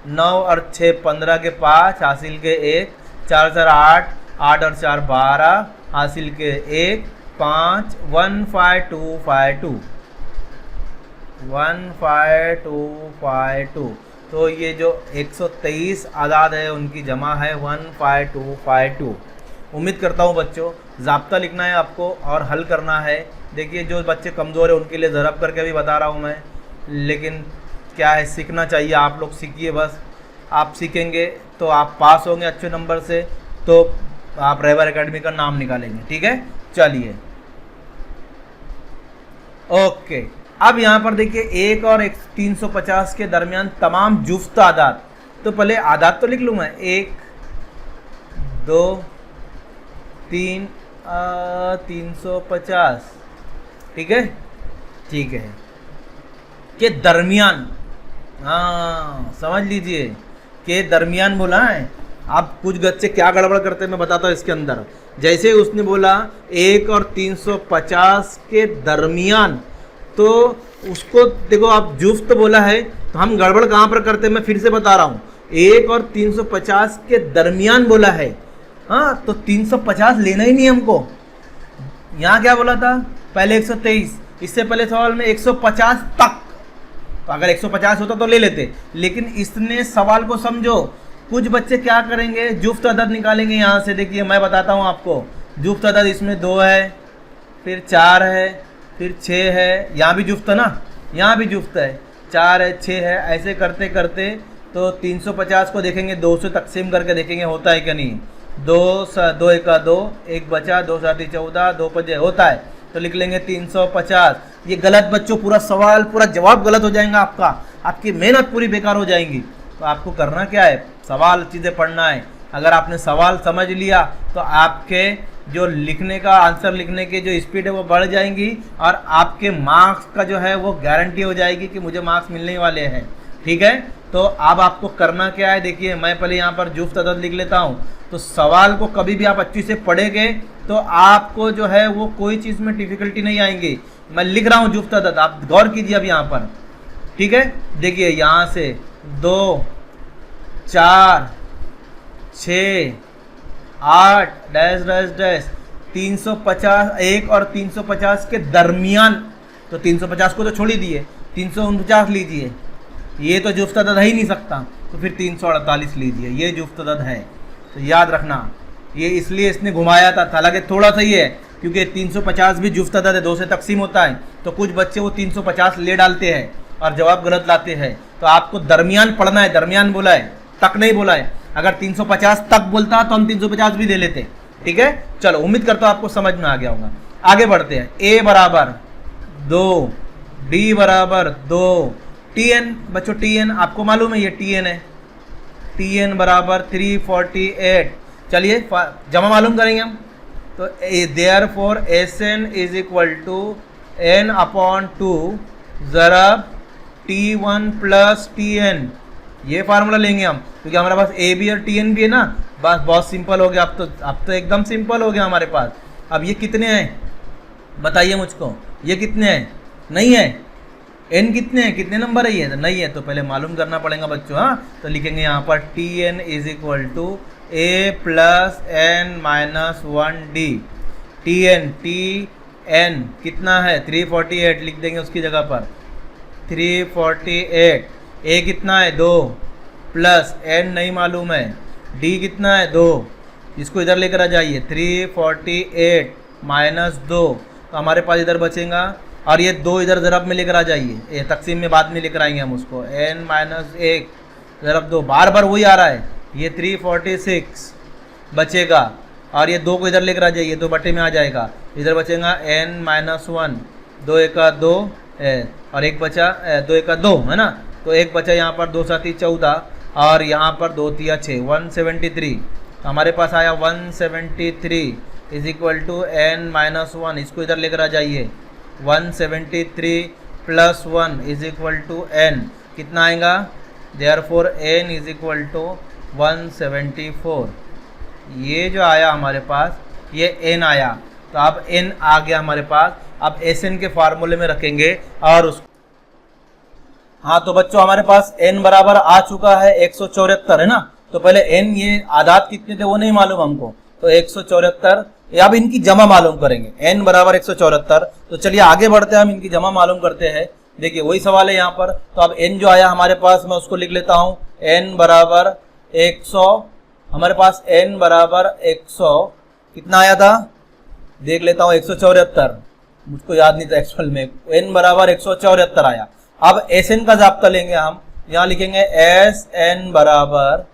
9 और 6 15 के 5 हासिल के 1, 4 4 8, 8 और 4 12 हासिल के 1, 5 1 5 2 5 2, 1 5 2 5 2। तो ये जो 123 आदाद है उनकी जमा है 15252। उम्मीद करता हूँ बच्चों ज़ाब्ता लिखना है आपको और हल करना है। देखिए जो बच्चे कमज़ोर है उनके लिए ज़रब करके भी बता रहा हूँ मैं, लेकिन क्या है सीखना चाहिए। आप लोग सीखिए, बस आप सीखेंगे तो आप पास होंगे अच्छे नंबर से, तो आप रहबर एकेडमी का नाम निकालेंगे, ठीक है। चलिए ओके, अब यहाँ पर देखिए 1 और 350 के दरमियान तमाम जुफ्त आदाद। तो पहले आदाद तो लिख लूँ मैं, 1 2 3 350, ठीक है, ठीक है, के दरमियान। हाँ समझ लीजिए के दरमियान बोला है। आप कुछ बच्चे क्या गड़बड़ करते हैं मैं बताता हूँ इसके अंदर। जैसे उसने बोला 1 और 350 के दरमियान, तो उसको देखो आप जुफ्त बोला है, तो हम गड़बड़ कहाँ पर करते हैं मैं फिर से बता रहा हूँ। 1 और 350 के दरमियान बोला है, हाँ, तो 350 लेना ही नहीं हमको। यहाँ क्या बोला था पहले 123, इससे पहले सवाल में 150 तक। तो अगर 150 होता तो ले लेते, लेकिन इसने सवाल को समझो। कुछ बच्चे क्या करेंगे, जुफ्त अदद निकालेंगे यहाँ से। देखिए मैं बताता हूँ आपको, जुफ्त अदद इसमें 2 है, फिर 4 है, फिर 6 है, यहाँ भी जुफ्त है ना, यहाँ भी जुफ्त है, 4 है 6 है। ऐसे करते करते तो 350 को देखेंगे 2 से तकसीम करके देखेंगे होता है क्या नहीं। 2 एका 2, 1 बचा, 2 7 14, 2 5 होता है, तो लिख लेंगे 350। ये गलत बच्चों, पूरा सवाल पूरा जवाब गलत हो जाएगा आपका, आपकी मेहनत पूरी बेकार हो जाएंगी। तो आपको करना क्या है, सवाल चीज़ें पढ़ना है। अगर आपने सवाल समझ लिया तो आपके जो लिखने का आंसर लिखने की जो स्पीड है वो बढ़ जाएंगी, और आपके मार्क्स का जो है वो गारंटी हो जाएगी कि मुझे मार्क्स मिलने वाले हैं, ठीक है। तो अब आपको करना क्या है, देखिए मैं पहले यहाँ पर जुफ्त अदद लिख लेता हूँ। तो सवाल को कभी भी आप अच्छी से पढ़ेंगे तो आपको जो है वो कोई चीज़ में डिफ़िकल्टी नहीं आएंगी। मैं लिख रहा हूँ जुफ्त अदद, आप गौर कीजिए अब यहाँ पर, ठीक है। देखिए यहाँ से 2 4 6 8 डैश डैश डैश 350, 1 और 350 के दरमियान। तो 350 को तो छोड़ ही दिए, 349 लीजिए, ये तो जुफ्त अदद है ही नहीं सकता, तो फिर 348 लीजिए, ये जुफ्त अदद है। तो याद रखना, ये इसलिए इसने घुमाया था, हालांकि थोड़ा सा ही है, क्योंकि 350 भी जुफ्त अदद है, 2 से तकसीम होता है। तो कुछ बच्चे वो 350 ले डालते हैं और जवाब गलत लाते हैं। तो आपको दरमियान पढ़ना है, दरमियान बोला है, तक नहीं बोला है। अगर 350 तक बोलता तो हम 350 भी ले लेते, ठीक है। चलो उम्मीद करता हूँ आपको समझ में आ गया होगा। आगे बढ़ते हैं। a बराबर 2, d बराबर 2, tn बच्चों tn आपको मालूम है, ये tn है, tn बराबर 348। चलिए जमा मालूम करेंगे हम। तो therefore Sn is equal to n/2 ज़रब t1 प्लस tn, ये फार्मूला लेंगे हम, क्योंकि हमारे पास ए बी और tn भी है ना। बस बहुत सिंपल हो गया, अब तो एकदम सिंपल हो गया हमारे पास। अब ये कितने हैं बताइए मुझको, ये कितने हैं, नहीं है, n कितने हैं, कितने नंबर है ये, नहीं है, तो पहले मालूम करना पड़ेगा बच्चों। हाँ, तो लिखेंगे यहाँ पर tn is equal to A plus N minus 1 D. T N कितना है 348, लिख देंगे उसकी जगह पर 348। ए कितना है 2 प्लस एन नहीं मालूम है, डी कितना है 2, इसको इधर लेकर आ जाइए 348 माइनस 2, तो हमारे पास इधर बचेगा, और ये 2 इधर ज़रब में लेकर आ जाइए, ये तकसीम में बाद में लेकर आएंगे हम उसको, n माइनस 1 ज़रब 2, बार बार वही आ रहा है, ये 346 बचेगा, और ये 2 को इधर लेकर आ जाइए, 2 बटे में आ जाएगा, इधर बचेगा n माइनस 1, 2 एका 2 और एक बचा 2 एका 2 है ना, तो एक बचा यहाँ पर 2 साथी 14 और यहाँ पर 2 तिया 6, 173। हमारे पास आया 173 is equal to n minus 1, इसको इधर लेकर आ जाइए, 173 plus 1 is equal to n, कितना आएगा, therefore n is equal to 174। ये जो आया हमारे पास ये n आया, तो अब n आ गया हमारे पास, अब Sn के फार्मूले में रखेंगे और उस हाँ तो बच्चों हमारे पास n बराबर आ चुका है 174 है ना, तो पहले n ये आदात कितने थे वो नहीं मालूम हमको, तो 174, अब इनकी जमा मालूम करेंगे, n बराबर 174। तो चलिए आगे बढ़ते हैं, हम इनकी जमा मालूम करते हैं। देखिए वही सवाल है यहाँ पर, तो अब n जो आया हमारे पास मैं उसको लिख लेता हूँ, n बराबर 100, हमारे पास n बराबर 100 कितना आया था देख लेता हूँ, 174, मुझको याद नहीं था एक्चुअल में, n बराबर 174 आया। अब Sn का जाब्ता लेंगे हम, यहाँ लिखेंगे Sn बराबर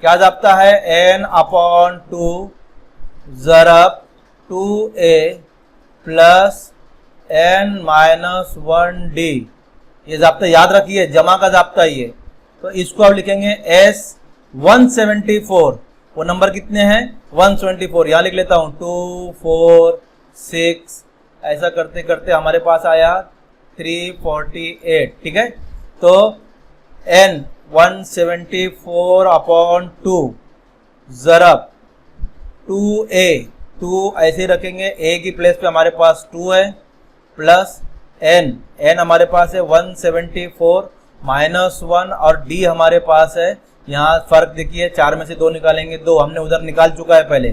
क्या जाब्ता है, n upon 2 ज़रब 2a plus n minus 1 D, ये जाब्ता याद रखिए, जमा का जाब्ता ये। तो इसको अब लिखेंगे S 174, वो नंबर कितने हैं 174, यहाँ लिख लेता हूँ 2 4 6, ऐसा करते करते हमारे पास आया 348, ठीक है। तो n 174 अपॉन 2 ज़रब 2a, 2 ऐसे रखेंगे, a की प्लेस पे हमारे पास 2 है, प्लस n हमारे पास है 174 माइनस 1 और d हमारे पास है, यहाँ फर्क देखिए 4 में से 2 निकालेंगे, 2 हमने उधर निकाल चुका है पहले,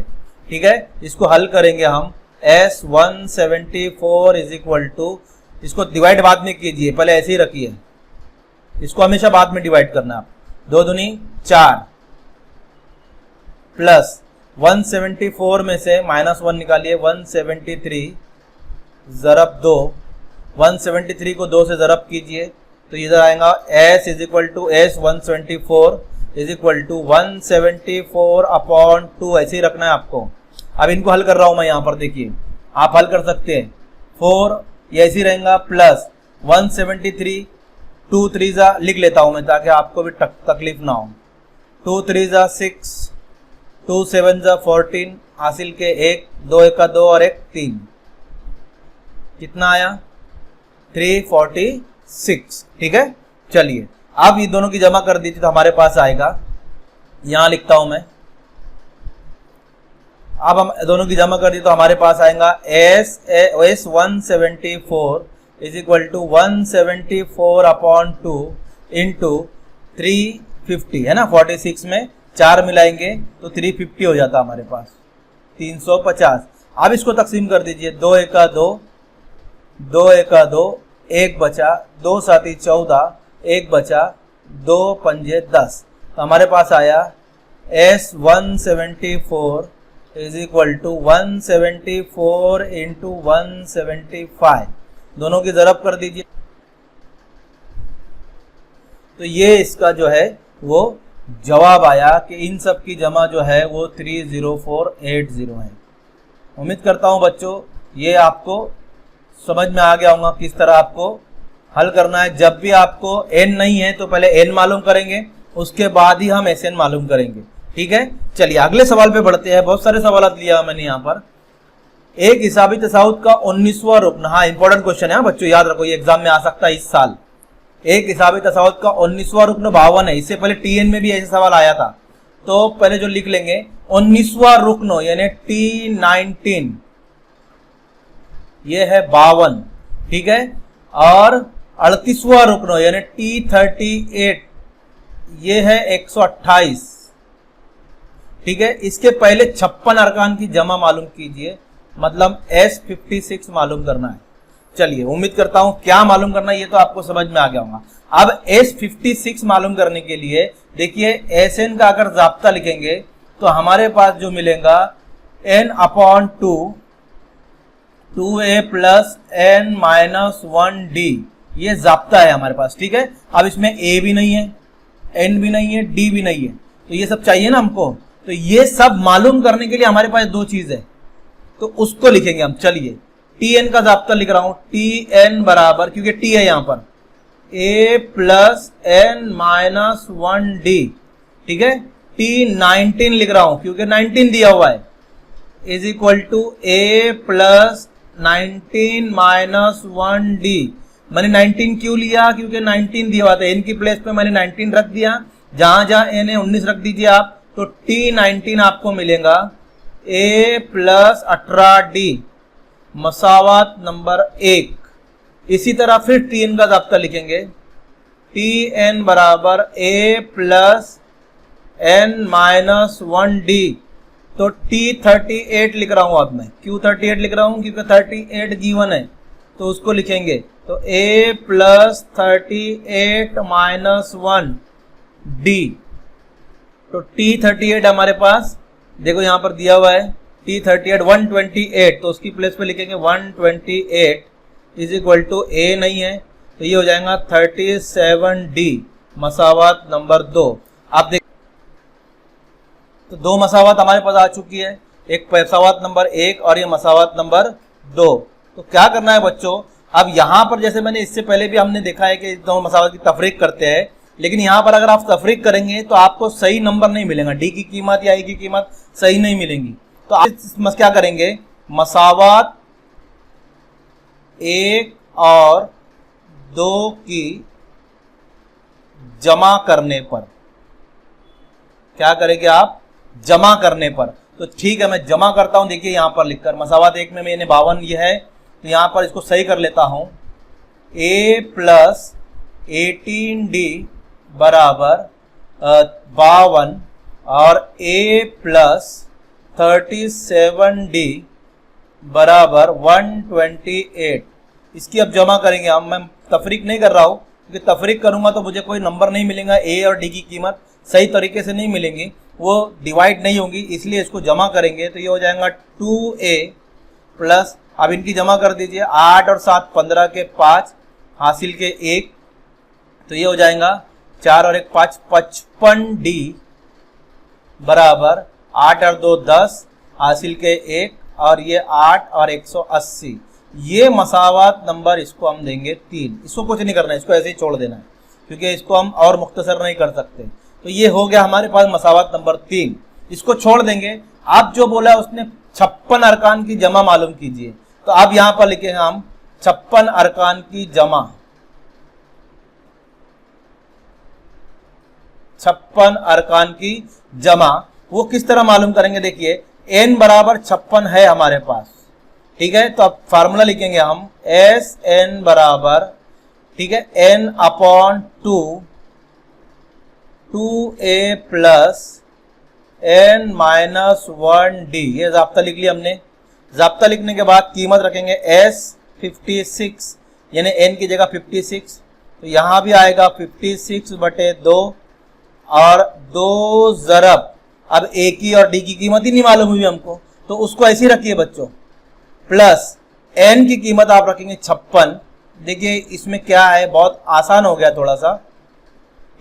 ठीक है। इसको हल करेंगे हम, S 174 इज इक्वल टू, इसको डिवाइड बाद में कीजिए, पहले ऐसे ही रखिए, इसको हमेशा बाद में डिवाइड करना, आप 2 दूनी 4 प्लस 174 में से माइनस 1 निकालिए, 173 ज़रब 2, 173 को 2 से ज़रब कीजिए, तो इधर आएगा S is equal to S 174 is equal to 174 upon 2, ऐसे ही रखना है आपको। अब इनको हल कर रहा हूं मैं यहाँ पर, देखिए आप हल कर सकते हैं, 4 ये ऐसे ही रहेगा, प्लस 173 2 3 जा लिख लेता हूं मैं ताकि आपको भी तकलीफ ना हो, 2 3 जा 6, 2 7 जा 14, हासिल के 1 2 एका 2 और 1 3, कितना आया 346, ठीक है। चलिए अब ये दोनों की जमा कर दी थी तो हमारे पास आएगा, यहां लिखता हूं मैं, अब हम दोनों की जमा कर दी तो हमारे पास आएगा S 174 is equal to 174 upon 2 into 350 है ना, 46 में 4 मिलाएंगे तो 350 हो जाता हमारे पास, 350। अब इसको तकसीम कर दीजिए, 2 एका 2, 2 एका 2, 1 बचा, 2 साथी 14, 1 बचा, 2 पंजे 10, तो हमारे पास आया S 174 is equal to 174 into 175, दोनों की ज़रब कर दीजिए, तो ये इसका जो है वो जवाब आया कि इन सब की जमा जो है वो 30480 है। उम्मीद करता हूँ बच्चों ये आपको समझ में आ गया होगा किस तरह आपको हल करना है। जब भी आपको n नहीं है तो पहले n मालूम करेंगे, उसके बाद ही हम Sn मालूम करेंगे, ठीक है। चलिए अगले सवाल पे बढ़ते हैं, बहुत सारे सवाल लिया मैंने यहाँ पर। एक हिसाबी तसाउत का 19वां रुकन, हाँ इंपॉर्टेंट क्वेश्चन है बच्चों, याद रखो ये एग्जाम में आ सकता है इस साल। एक हिसाबी तसाउत का 19वां रुकन 52 है, इससे पहले TN में भी ऐसे सवाल आया था, तो पहले जो लिख लेंगे 19वां रुकन यानी T19 ये है 52, ठीक है। और 38वां रुकन यानी T38 ये है 128, ठीक है, इसके पहले 56 अरकान की जमा मालूम कीजिए, मतलब S56 मालूम करना है। चलिए, उम्मीद करता हूं क्या मालूम करना है ये तो आपको समझ में आ गया होगा। अब S56 मालूम करने के लिए देखिए Sn का अगर जाब्ता लिखेंगे तो हमारे पास जो मिलेगा n/2 2a plus n minus 1d, ये जाब्ता है हमारे पास। ठीक है, अब इसमें a भी नहीं है, n भी नहीं है, d भी नहीं है, तो ये सब चाहिए ना हमको। तो ये सब मालूम करने के लिए हमारे पास दो चीज है, तो उसको लिखेंगे हम। चलिए, tn का जाब्ता लिख रहा हूं, tn बराबर, क्योंकि t है यहां पर, a plus n minus 1d। ठीक है, t19 लिख रहा हूं क्योंकि 19 दिया हुआ है, is equal to a plus 19 minus 1d। मैंने 19 क्यों लिया, क्योंकि 19 दिया हुआ था, n की प्लेस पे मैंने 19 रख दिया, जहां जहां n है 19 रख दीजिए आप, तो t19 आपको मिलेगा a प्लस 18d मसावात नंबर 1। इसी तरह फिर tn का जाब्ता लिखेंगे, tn बराबर a plus n minus 1d। तो t38 लिख रहा हूं, अब मैं क्यों 38 लिख रहा हूं, क्योंकि 38 गिवन है, तो उसको लिखेंगे, तो a प्लस 38 माइनस 1d। तो t38 हमारे पास देखो यहां पर दिया हुआ है, t38 128, तो उसकी प्लेस पे लिखेंगे 128 इज इक्वल टू a नहीं है, तो ये हो जाएगा 37d मसावात नंबर 2। आप देख, तो दो मसावात हमारे पास आ चुकी है, एक मसावात नंबर 1 और ये मसावात नंबर 2। तो क्या करना है बच्चों, अब यहां पर जैसे मैंने इससे पहले भी हमने देखा है कि दोनों मसावात की तफरीक करते हैं, लेकिन यहां पर अगर आप तफरीक करेंगे तो आपको सही नंबर नहीं मिलेगा, डी की कीमत या ए की कीमत सही नहीं मिलेंगी। तो आप क्या करेंगे, मसावात 1 और 2 की जमा करने पर, क्या करेंगे आप, जमा करने पर। तो ठीक है, मैं जमा करता हूं, देखिए यहां पर लिखकर मसावात 1 में मैंने 52 ये है, तो यहां पर इसको सही कर लेता हूं, a प्लस 18d बराबर 52 और a प्लस 37d बराबर 128। इसकी अब जमा करेंगे हम, मैं तफरीक नहीं कर रहा हूं, क्योंकि तफरीक करूंगा तो मुझे कोई नंबर नहीं मिलेगा, a और d की कीमत सही तरीके से नहीं मिलेंगी, वो डिवाइड नहीं होंगी, इसलिए इसको जमा करेंगे। तो ये हो जाएगा 2a प्लस, अब इनकी जमा कर दीजिए, 8 और 7 15 के 5 हासिल के 1, तो ये हो जाएगा 4 और 1 5 55d बराबर 8 और 2 10 हासिल के 1, और ये 8 और 180। ये मसावात नंबर इसको हम देंगे 3। इसको कुछ नहीं करना है, इसको ऐसे ही छोड़ देना है, क्योंकि इसको हम और मुख्तसर नहीं कर सकते। तो ये हो गया हमारे पास मसावात नंबर 3, इसको छोड़ देंगे। अब जो बोला है उसने 56 अरकान की जमा मालूम कीजिए, तो अब यहां पर लिखेंगे हम 56 अरकान की जमा, 56 अरकान की जमा वो किस तरह मालूम करेंगे, देखिए n बराबर 56 है हमारे पास, ठीक है, तो अब फार्मूला लिखेंगे हम, Sn बराबर, ठीक है, n upon 2a plus n minus 1d, ये जाब्ता लिख लिया हमने। जाब्ता लिखने के बाद कीमत रखेंगे S56, यानी n की जगह 56, तो यहां भी आएगा 56/2 और 2 ज़रब, अब a की और d की कीमत ही नहीं मालूम हुई हमको, तो उसको ऐसे ही रखिए बच्चों, प्लस n की कीमत आप रखेंगे 56। देखिए इसमें क्या है, बहुत आसान हो गया थोड़ा सा,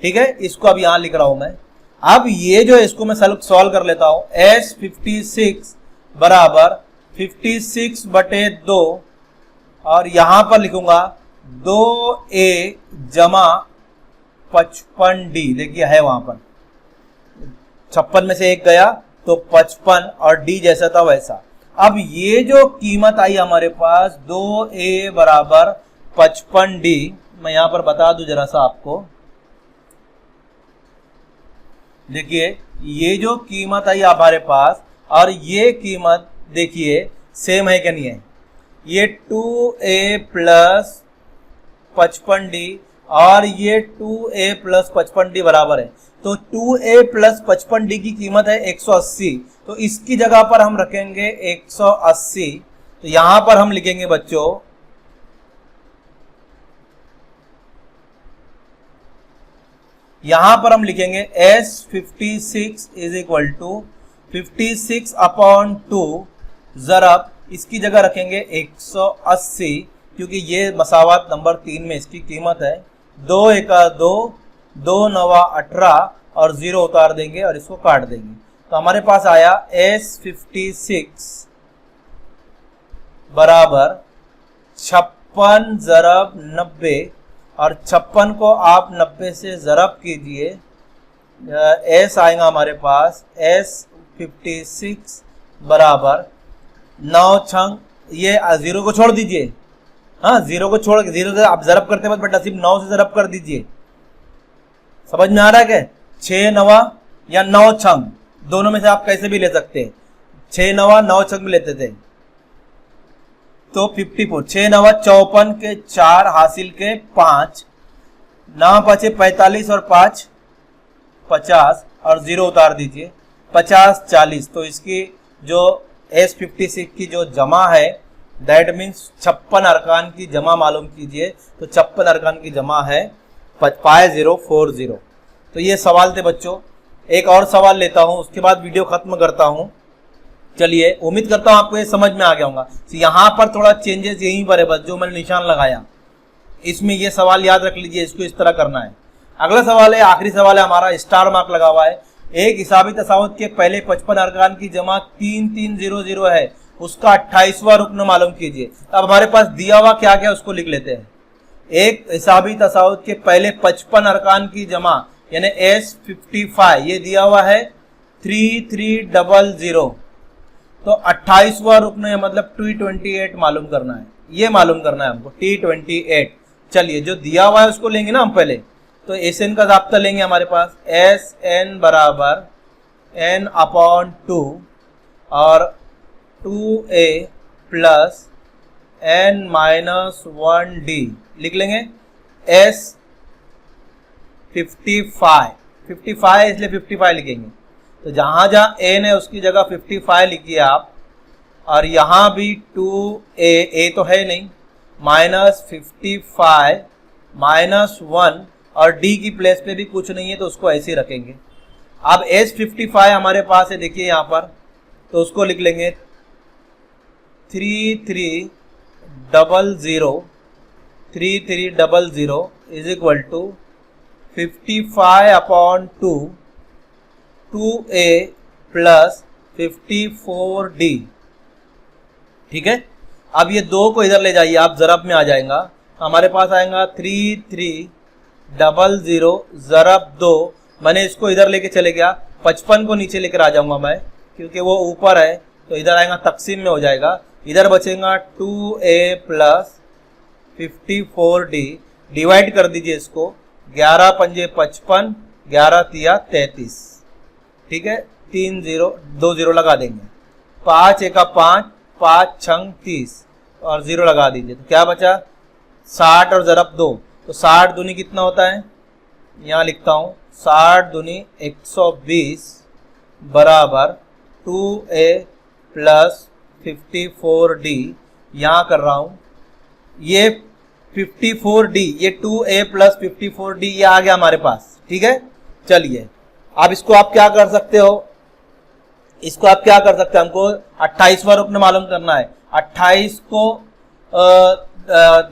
ठीक है, इसको अब यहां लिख रहा हूं मैं। अब ये जो इसको मैं सॉल्व कर लेता हूं, S56 बराबर 56/2 और यहां पर लिखूंगा 2a जमा 55d, देखिए है वहां पर 56 में से 1 गया तो 55 और d जैसा था वैसा। अब ये जो कीमत आई हमारे पास 2a बराबर 55d, मैं यहां पर बता दूं जरा सा आपको, देखिए ये जो कीमत आई हमारे पास और ये कीमत देखिए सेम है क्या नहीं है, ये 2a प्लस 55d और ये 2a प्लस 55d बराबर है। तो 2a प्लस 55d की कीमत है 180, तो इसकी जगह पर हम रखेंगे 180। तो यहां पर हम लिखेंगे बच्चों यहां पर हम लिखेंगे S56 is equal to 56 upon 2 ज़रब इसकी जगह रखेंगे 180, क्योंकि ये मसावत नंबर 3 में इसकी कीमत है। 2 एका 2, 2 नवा 18 और 0 उतार देंगे और इसको काट देंगे। तो हमारे पास आया S56 बराबर 56 ज़रब 90, और 56 को आप 90 से ज़रब कीजिए, S आएगा हमारे पास S56 बराबर 9 छंग, ये 0 को छोड़ दीजिए, हाँ 0 को छोड़, 0 से आप ज़रब करते वक्त बेटा सिर्फ 9 से ज़रब कर दीजिए। समझ में आ रहा है क्या? 6 नवा या 9 छंग, दोनों में से आप कैसे भी ले सकते हैं। 6 नवा 9 छंग में लेते थे तो 54, 6 नवा 54 के 4 हासिल के 5, 9 बचे 45 और 5 50 और 0 उतार दीजिए, 50 40। तो इसकी जो S56 की जो जमा है दैट मीन्स 56 अरकान की जमा मालूम कीजिए। तो 56 अरकान की जमा है 5040। तो ये सवाल थे बच्चों। एक और सवाल लेता हूं, उसके बाद वीडियो खत्म करता हूं। चलिए, उम्मीद करता हूं आपको ये समझ में आ गया होगा। तो यहाँ पर थोड़ा चेंजेस यहीं पर है बस, जो मैंने निशान लगाया इसमें ये सवाल याद रख लीजिए, इसको इस तरह करना है। अगला सवाल है, आखिरी सवाल है हमारा, स्टार मार्क लगा हुआ है। एक हिसाबी तसावत के पहले 55 अरकान की जमा 3300 है, उसका 28वां रुकन मालूम कीजिए। अब हमारे पास दिया हुआ क्या क्या उसको लिख लेते हैं। एक हिसाबी तसावत के पहले 55 अरकान की जमा यानी S55 ये दिया हुआ है 3300, तो 28वां रुकन है मतलब T28 मालूम करना है, ये मालूम करना है हमको T28। चलिए, जो दिया हुआ है उसको लेंगे ना हम पहले, तो SN का ज़ाब्ता लेंगे हमारे पास, SN बराबर N अपॉन 2 और 2A plus N minus 1D लिख लेंगे। S55 इसलिए 55 लिखेंगे, तो जहां जहां N है उसकी जगह 55 लिखिए आप, और यहां भी 2A तो है नहीं, माइनस 55 माइनस 1 और D की प्लेस पे भी कुछ नहीं है तो उसको ऐसे ही रखेंगे। अब S55 हमारे पास है, देखिए यहाँ पर, तो उसको लिख लेंगे 3300 is equal to 55 upon 2 2A plus 54D। ठीक है, अब ये 2 को इधर ले जाइए आप, ज़रब में आ जाएगा, हमारे पास आएगा 3300 ज़रब 2, मैंने इसको इधर लेके चले गया, 55 को नीचे लेकर आ जाऊंगा मैं क्योंकि वो ऊपर है, तो इधर आएगा तकसीम में हो जाएगा, इधर बचेगा 2A प्लस 54D, डिवाइड कर दीजिए इसको, 11 पंजे 55, 11 तिया 33। ठीक है, 2 0 लगा देंगे, 5 एका 5, 5 छंग 30 और 0 लगा दीजिए, तो क्या बचा 60 और ज़रब 2, तो 60 दूनी कितना होता है, यहाँ लिखता हूँ 60 दूनी 120 बराबर 2A प्लस 54D, यहाँ कर रहा हूँ ये 54D, ये 2A प्लस 54D ये आ गया हमारे पास। ठीक है, चलिए अब इसको आप क्या कर सकते हो, इसको आप क्या कर सकते हैं, हमको 28वां रुकन मालूम करना है, 28 को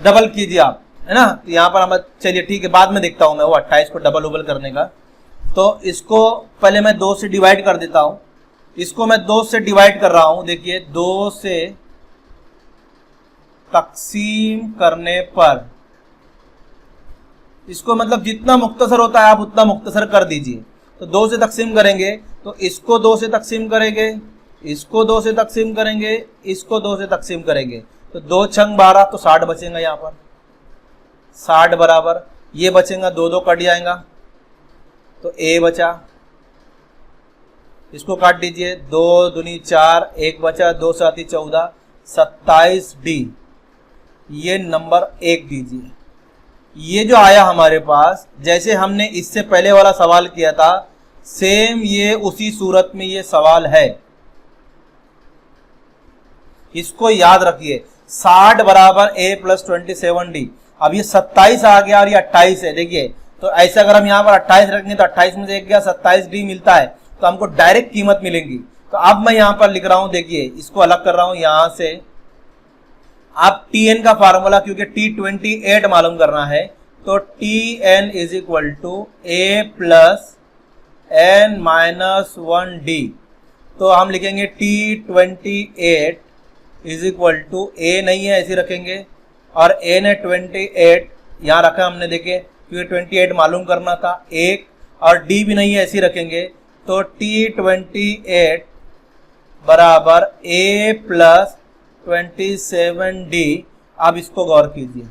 डबल कीजिए आप, है ना, तो यहाँ पर हम, चलिए ठीक है बाद में देखता हूँ मैं वो 28 को डबल उबल करने का। तो इसको पहले मैं 2 से डिवाइड कर देता हूँ, इसको मैं 2 से डिवाइड कर रहा हूँ, देखिए 2 से तकसीम करने पर, इसको मतलब जितना मुख्तसर होता है आप उतना मुख्तसर कर दीजिए। तो 2 से तकसीम करेंगे तो इसको 2 से तकसीम करेंगे, इसको 2 से तकसीम करेंगे, इसको 2 से तकसीम करेंगे, तो 2 छंग 12, तो 60 बचेगा यहाँ पर, 60 बराबर ये बचेगा, 2 2 कट जाएगा तो A बचा, इसको काट दीजिए, 2 दूनी 4, 1 बचा, 2 साथी 14, 27D, ये नंबर 1 दीजिए। ये जो आया हमारे पास, जैसे हमने इससे पहले वाला सवाल किया था, सेम ये उसी सूरत में ये सवाल है। इसको याद रखिए, 60 बराबर a प्लस 27d। अब ये 27 आ गया और ये 28 है। देखिए, तो ऐसे अगर हम यहाँ पर 28 रखेंगे तो 28 में से एक गया, 27d मिलता है, तो हमको डायरेक्ट कीमत मिलेंगी। तो अब मैं यहाँ पर लिख रहा हूं, देखिए इसको अलग कर रहा हूं यहां से। अब tn का फार्मूला, क्योंकि t28 मालूम करना है, तो tn is equal to a plus n minus 1d। तो हम लिखेंगे t28 is equal to a नहीं है, ऐसे रखेंगे, और n है 28, यहाँ रखा हमने, देखे क्योंकि 28 मालूम करना था, एक, और d भी नहीं है, ऐसे रखेंगे। तो t28 बराबर a प्लस 27d। अब इसको गौर कीजिए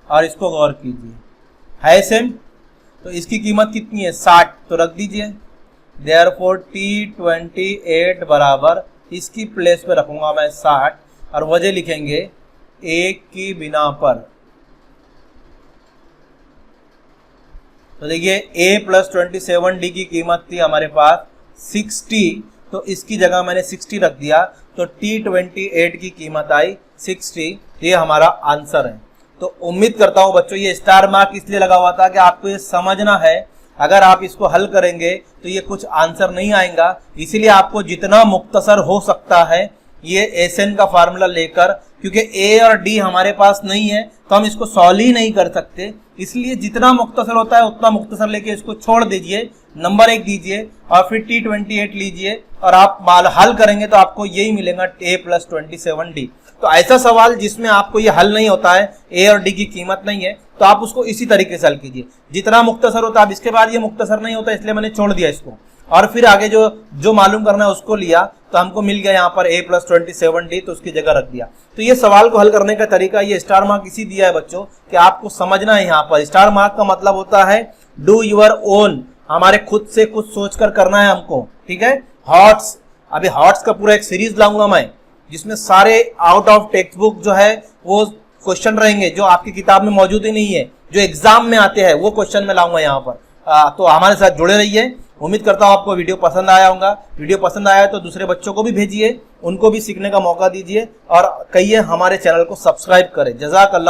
और इसको गौर कीजिए, है सेम। तो इसकी कीमत कितनी है, 60, तो रख दीजिए। देयरफॉर t28 बराबर, इसकी प्लेस पे रखूंगा मैं 60, और वजह लिखेंगे एक की बिना पर। तो देखिए a प्लस 27d की कीमत थी हमारे पास 60, तो इसकी जगह मैंने 60 रख दिया, तो t28 की कीमत आई 60। ये हमारा आंसर है। तो उम्मीद करता हूं बच्चों, ये स्टार मार्क इसलिए लगा हुआ था कि आपको ये समझना है, अगर आप इसको हल करेंगे तो ये कुछ आंसर नहीं आएगा। इसीलिए आपको जितना मुख्तसर हो सकता है ये एसएन का फार्मूला लेकर, क्योंकि ए और डी हमारे पास नहीं है तो हम इसको सॉल्व ही नहीं कर सकते, इसलिए जितना मुख्तसर होता है उतना मुख्तसर लेके इसको छोड़ दीजिए, नंबर 1 दीजिए और फिर t28 लीजिए, और आप हल करेंगे तो आपको यही मिलेगा a प्लस 27d। तो ऐसा सवाल जिसमें आपको ये हल नहीं होता है, a और d की कीमत नहीं है, तो आप उसको इसी तरीके से हल कीजिए, जितना मुख्तसर होता है। अब इसके बाद ये मुख्तसर नहीं होता, इसलिए मैंने छोड़ दिया इसको, और फिर आगे जो मालूम करना है उसको लिया, तो हमको मिल गया यहाँ पर a प्लस 27d, तो उसकी जगह रख दिया। तो ये सवाल को हल करने का तरीका, ये स्टार मार्क इसी दिया है बच्चों कि आपको समझना है। यहाँ पर स्टार मार्क का मतलब होता है डू यूर ओन, हमारे खुद से कुछ सोचकर करना है हमको, ठीक है। हॉट्स, अभी हॉट्स का पूरा एक सीरीज लाऊंगा मैं, जिसमें सारे आउट ऑफ टेक्स्ट बुक जो है वो क्वेश्चन रहेंगे, जो आपकी किताब में मौजूद ही नहीं है, जो एग्जाम में आते हैं वो क्वेश्चन में लाऊंगा यहाँ पर। तो हमारे साथ जुड़े रहिए। उम्मीद करता हूँ आपको वीडियो पसंद आया होगा। वीडियो पसंद आया तो दूसरे बच्चों को भी भेजिए, उनको भी सीखने का मौका दीजिए, और कहिए हमारे चैनल को सब्सक्राइब करें। जज़ाकल्लाह।